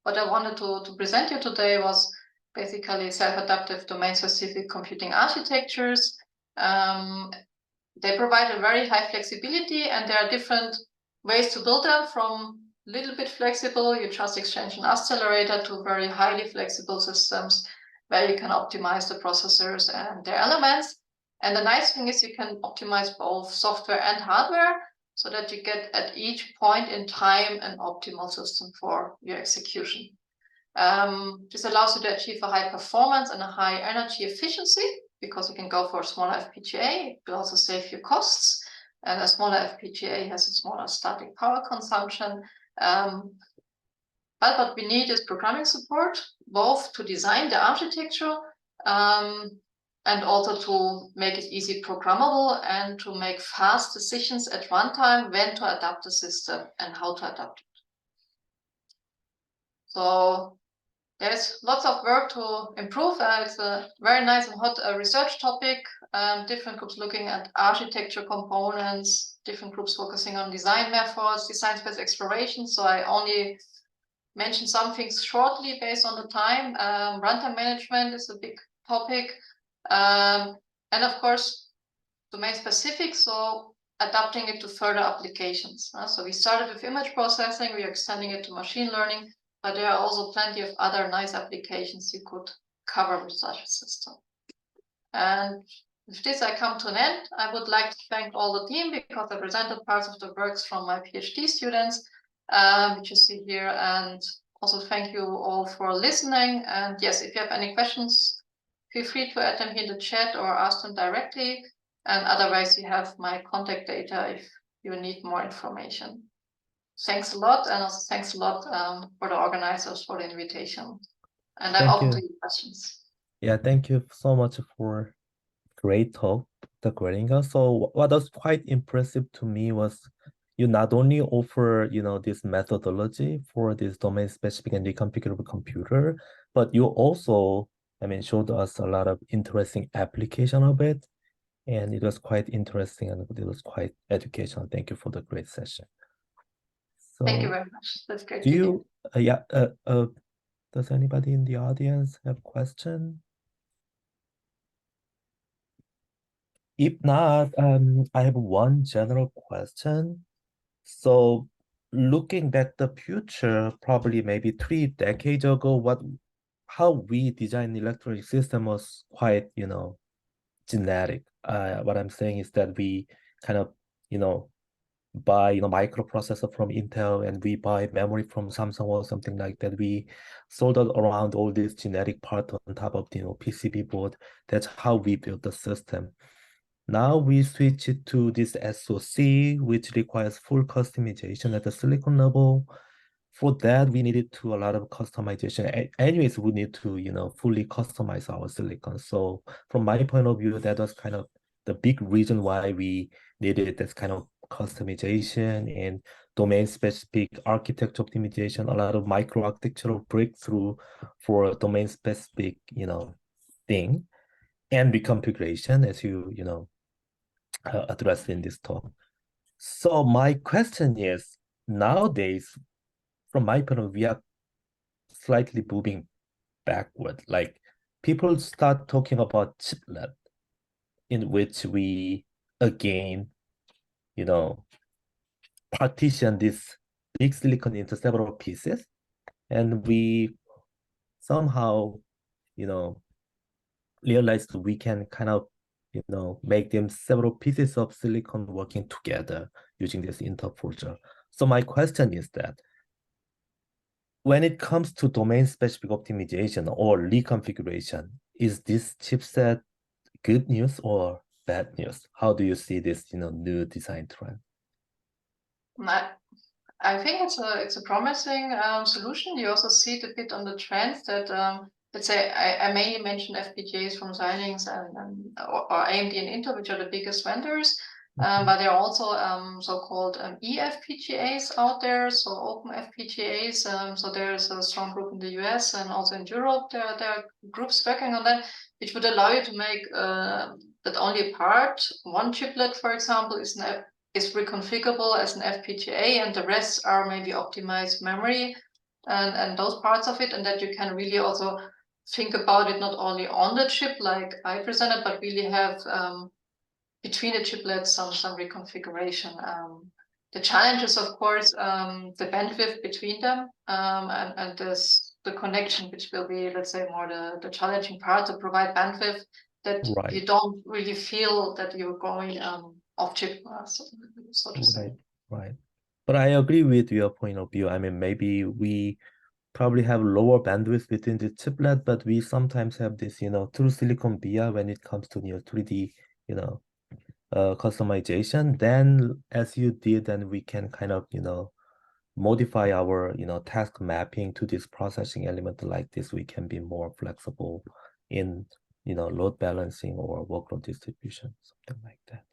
what I wanted to present you today was basically self-adaptive domain-specific computing architectures. They provide a very high flexibility, and there are different ways to build them, from a little bit flexible, you just exchange an accelerator, to very highly flexible systems where you can optimize the processors and their elements. And the nice thing is you can optimize both software and hardware. so that you get at each point in time an optimal system for your execution. This allows you to achieve a high performance and a high energy efficiency, because you can go for a smaller FPGA. It will also save you costs, and a smaller FPGA has a smaller static power consumption. But what we need is programming support, both to design the architecture and also to make it easy programmable and to make fast decisions at runtime when to adapt the system and how to adapt it. So there's lots of work to improve. It's a very nice and hot research topic. Different groups looking at architecture components, different groups focusing on design methods, design space exploration. So I only mention some things shortly based on the time. Runtime management is a big topic. And of course, domain specific, so adapting it to further applications. So we started with image processing, we are extending it to machine learning, but there are also plenty of other nice applications you could cover with such a system. And with this, I come to an end. I would like to thank all the team, because I presented parts of the works from my PhD students, which you see here. And also thank you all for listening. And yes, if you have any questions, feel free to add them here in the chat or ask them directly. And otherwise, you have my contact data if you need more information. Thanks a lot, and also thanks a lot for the organizers for the invitation. And I'm open to your questions. Yeah, thank you so much for great talk, Dr. Gueringa. So what was quite impressive to me was you not only offer, this methodology for this domain-specific and reconfigurable computer, but you also, showed us a lot of interesting application of it. And it was quite interesting and it was quite educational. Thank you for the great session. So thank you very much. That's great. Does anybody in the audience have a question? If not, I have one general question. So looking back the future, probably maybe 3 decades ago, how we design electronic system was quite, generic. What I'm saying is that we kind of, buy, microprocessor from Intel, and we buy memory from Samsung or something like that. We soldered around all this generic part on top of the, PCB board. That's how we built the system. Now we switch it to this SoC, which requires full customization at the silicon level. For that, we needed to a lot of customization. Anyways, we need to, fully customize our silicon. So from my point of view, that was kind of the big reason why we needed this kind of customization and domain-specific architecture optimization, a lot of microarchitectural breakthrough for domain-specific, thing, and reconfiguration, as you addressed in this talk. So my question is, nowadays, from my point of view, we are slightly moving backward. Like people start talking about chiplet, in which we again, partition this big silicon into several pieces, and we somehow, realized we can kind of, make them several pieces of silicon working together using this interposer. So my question is that when it comes to domain-specific optimization or reconfiguration, is this chipset good news or bad news? How do you see this, new design trend? I think it's a promising solution. You also see it a bit on the trends that let's say I mainly mentioned FPGAs from Xilinx or AMD and Intel, which are the biggest vendors. But there are also so-called eFPGAs out there, so open FPGAs. So there's a strong group in the US and also in Europe. There are groups working on that, which would allow you to make that only part, one chiplet, for example, is reconfigurable as an FPGA, and the rest are maybe optimized memory and those parts of it, and that you can really also think about it not only on the chip like I presented, but really have between the chiplets some reconfiguration. The challenge is, of course, the bandwidth between them and the connection, which will be, let's say, more the challenging part, to provide bandwidth that you don't really feel that you're going off chip, so to say. Right. But I agree with your point of view. I mean, maybe we probably have lower bandwidth within the chiplet, but we sometimes have this, through silicon via when it comes to 3D, customization. Then as you did, then we can kind of, modify our, task mapping to this processing element like this. We can be more flexible in, load balancing or workload distribution, something like that.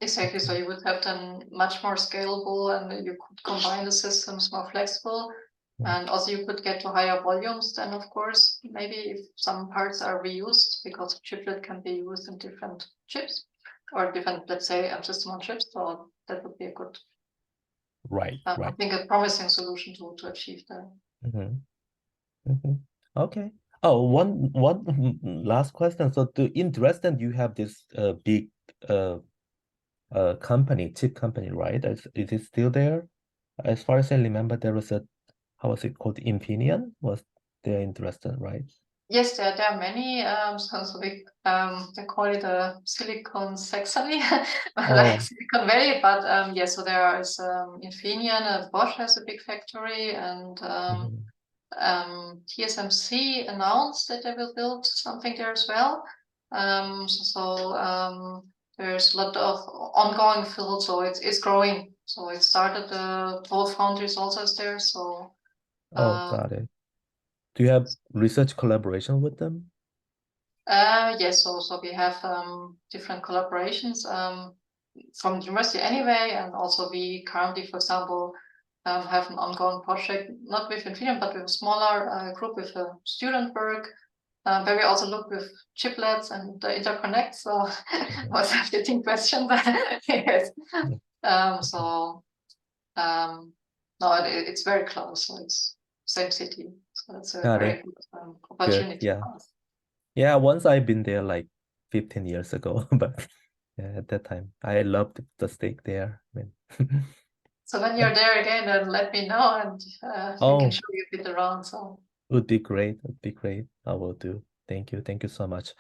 Exactly. So Okay. you would have then much more scalable, and you could combine the systems more flexible. Mm. And also you could get to higher volumes then, of course, maybe if some parts are reused, because chiplet can be used in different chips or different, let's say, system on chips. So that would be a good, Right. I think, a promising solution to achieve that. Mhm. Mhm. Okay. Oh, one last question. So in Dresden, you have this big uh company, chip company, right? Is it still there? As far as I remember, there was how was it called? Infineon was there in Dresden, right? Yes, there are many. So they call it a Silicon Saxony, like Oh, Silicon Valley. But yes, so there is Infineon. Bosch has a big factory, and mhm. TSMC announced that they will build something there as well. There's a lot of ongoing field, so it's growing. So it started. Whole foundries also is there. So. Oh, Uh, got it. Do you have research collaboration with them? Yes, so we have different collaborations from the university anyway, and also we currently, for example, have an ongoing project, not with Infineon, but with a smaller group with a student work, where we also look with chiplets and the interconnect. So Mhm. was a fitting question, but yes. Mm. Okay. So no, it's very close. So it's same city. So it's a Got very it. good Good. opportunity Yeah. for us. Yeah, once I've been there like 15 years ago, but yeah, at that time I loved the steak there. I mean, So when you're there again, then let me know, and we can oh, show you a bit around. So would be great. Would be great. I will do. Thank you. Thank you so much.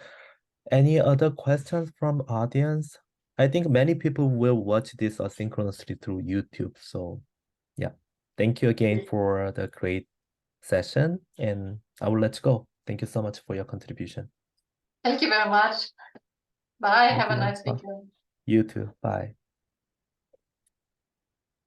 Any other questions from audience? I think many people will watch this asynchronously through YouTube. So yeah, thank you again for the great session, and I will let you go. Thank you so much for your contribution. thank you very much. Bye. Thank Have a you. nice Bye. weekend. You too. Bye.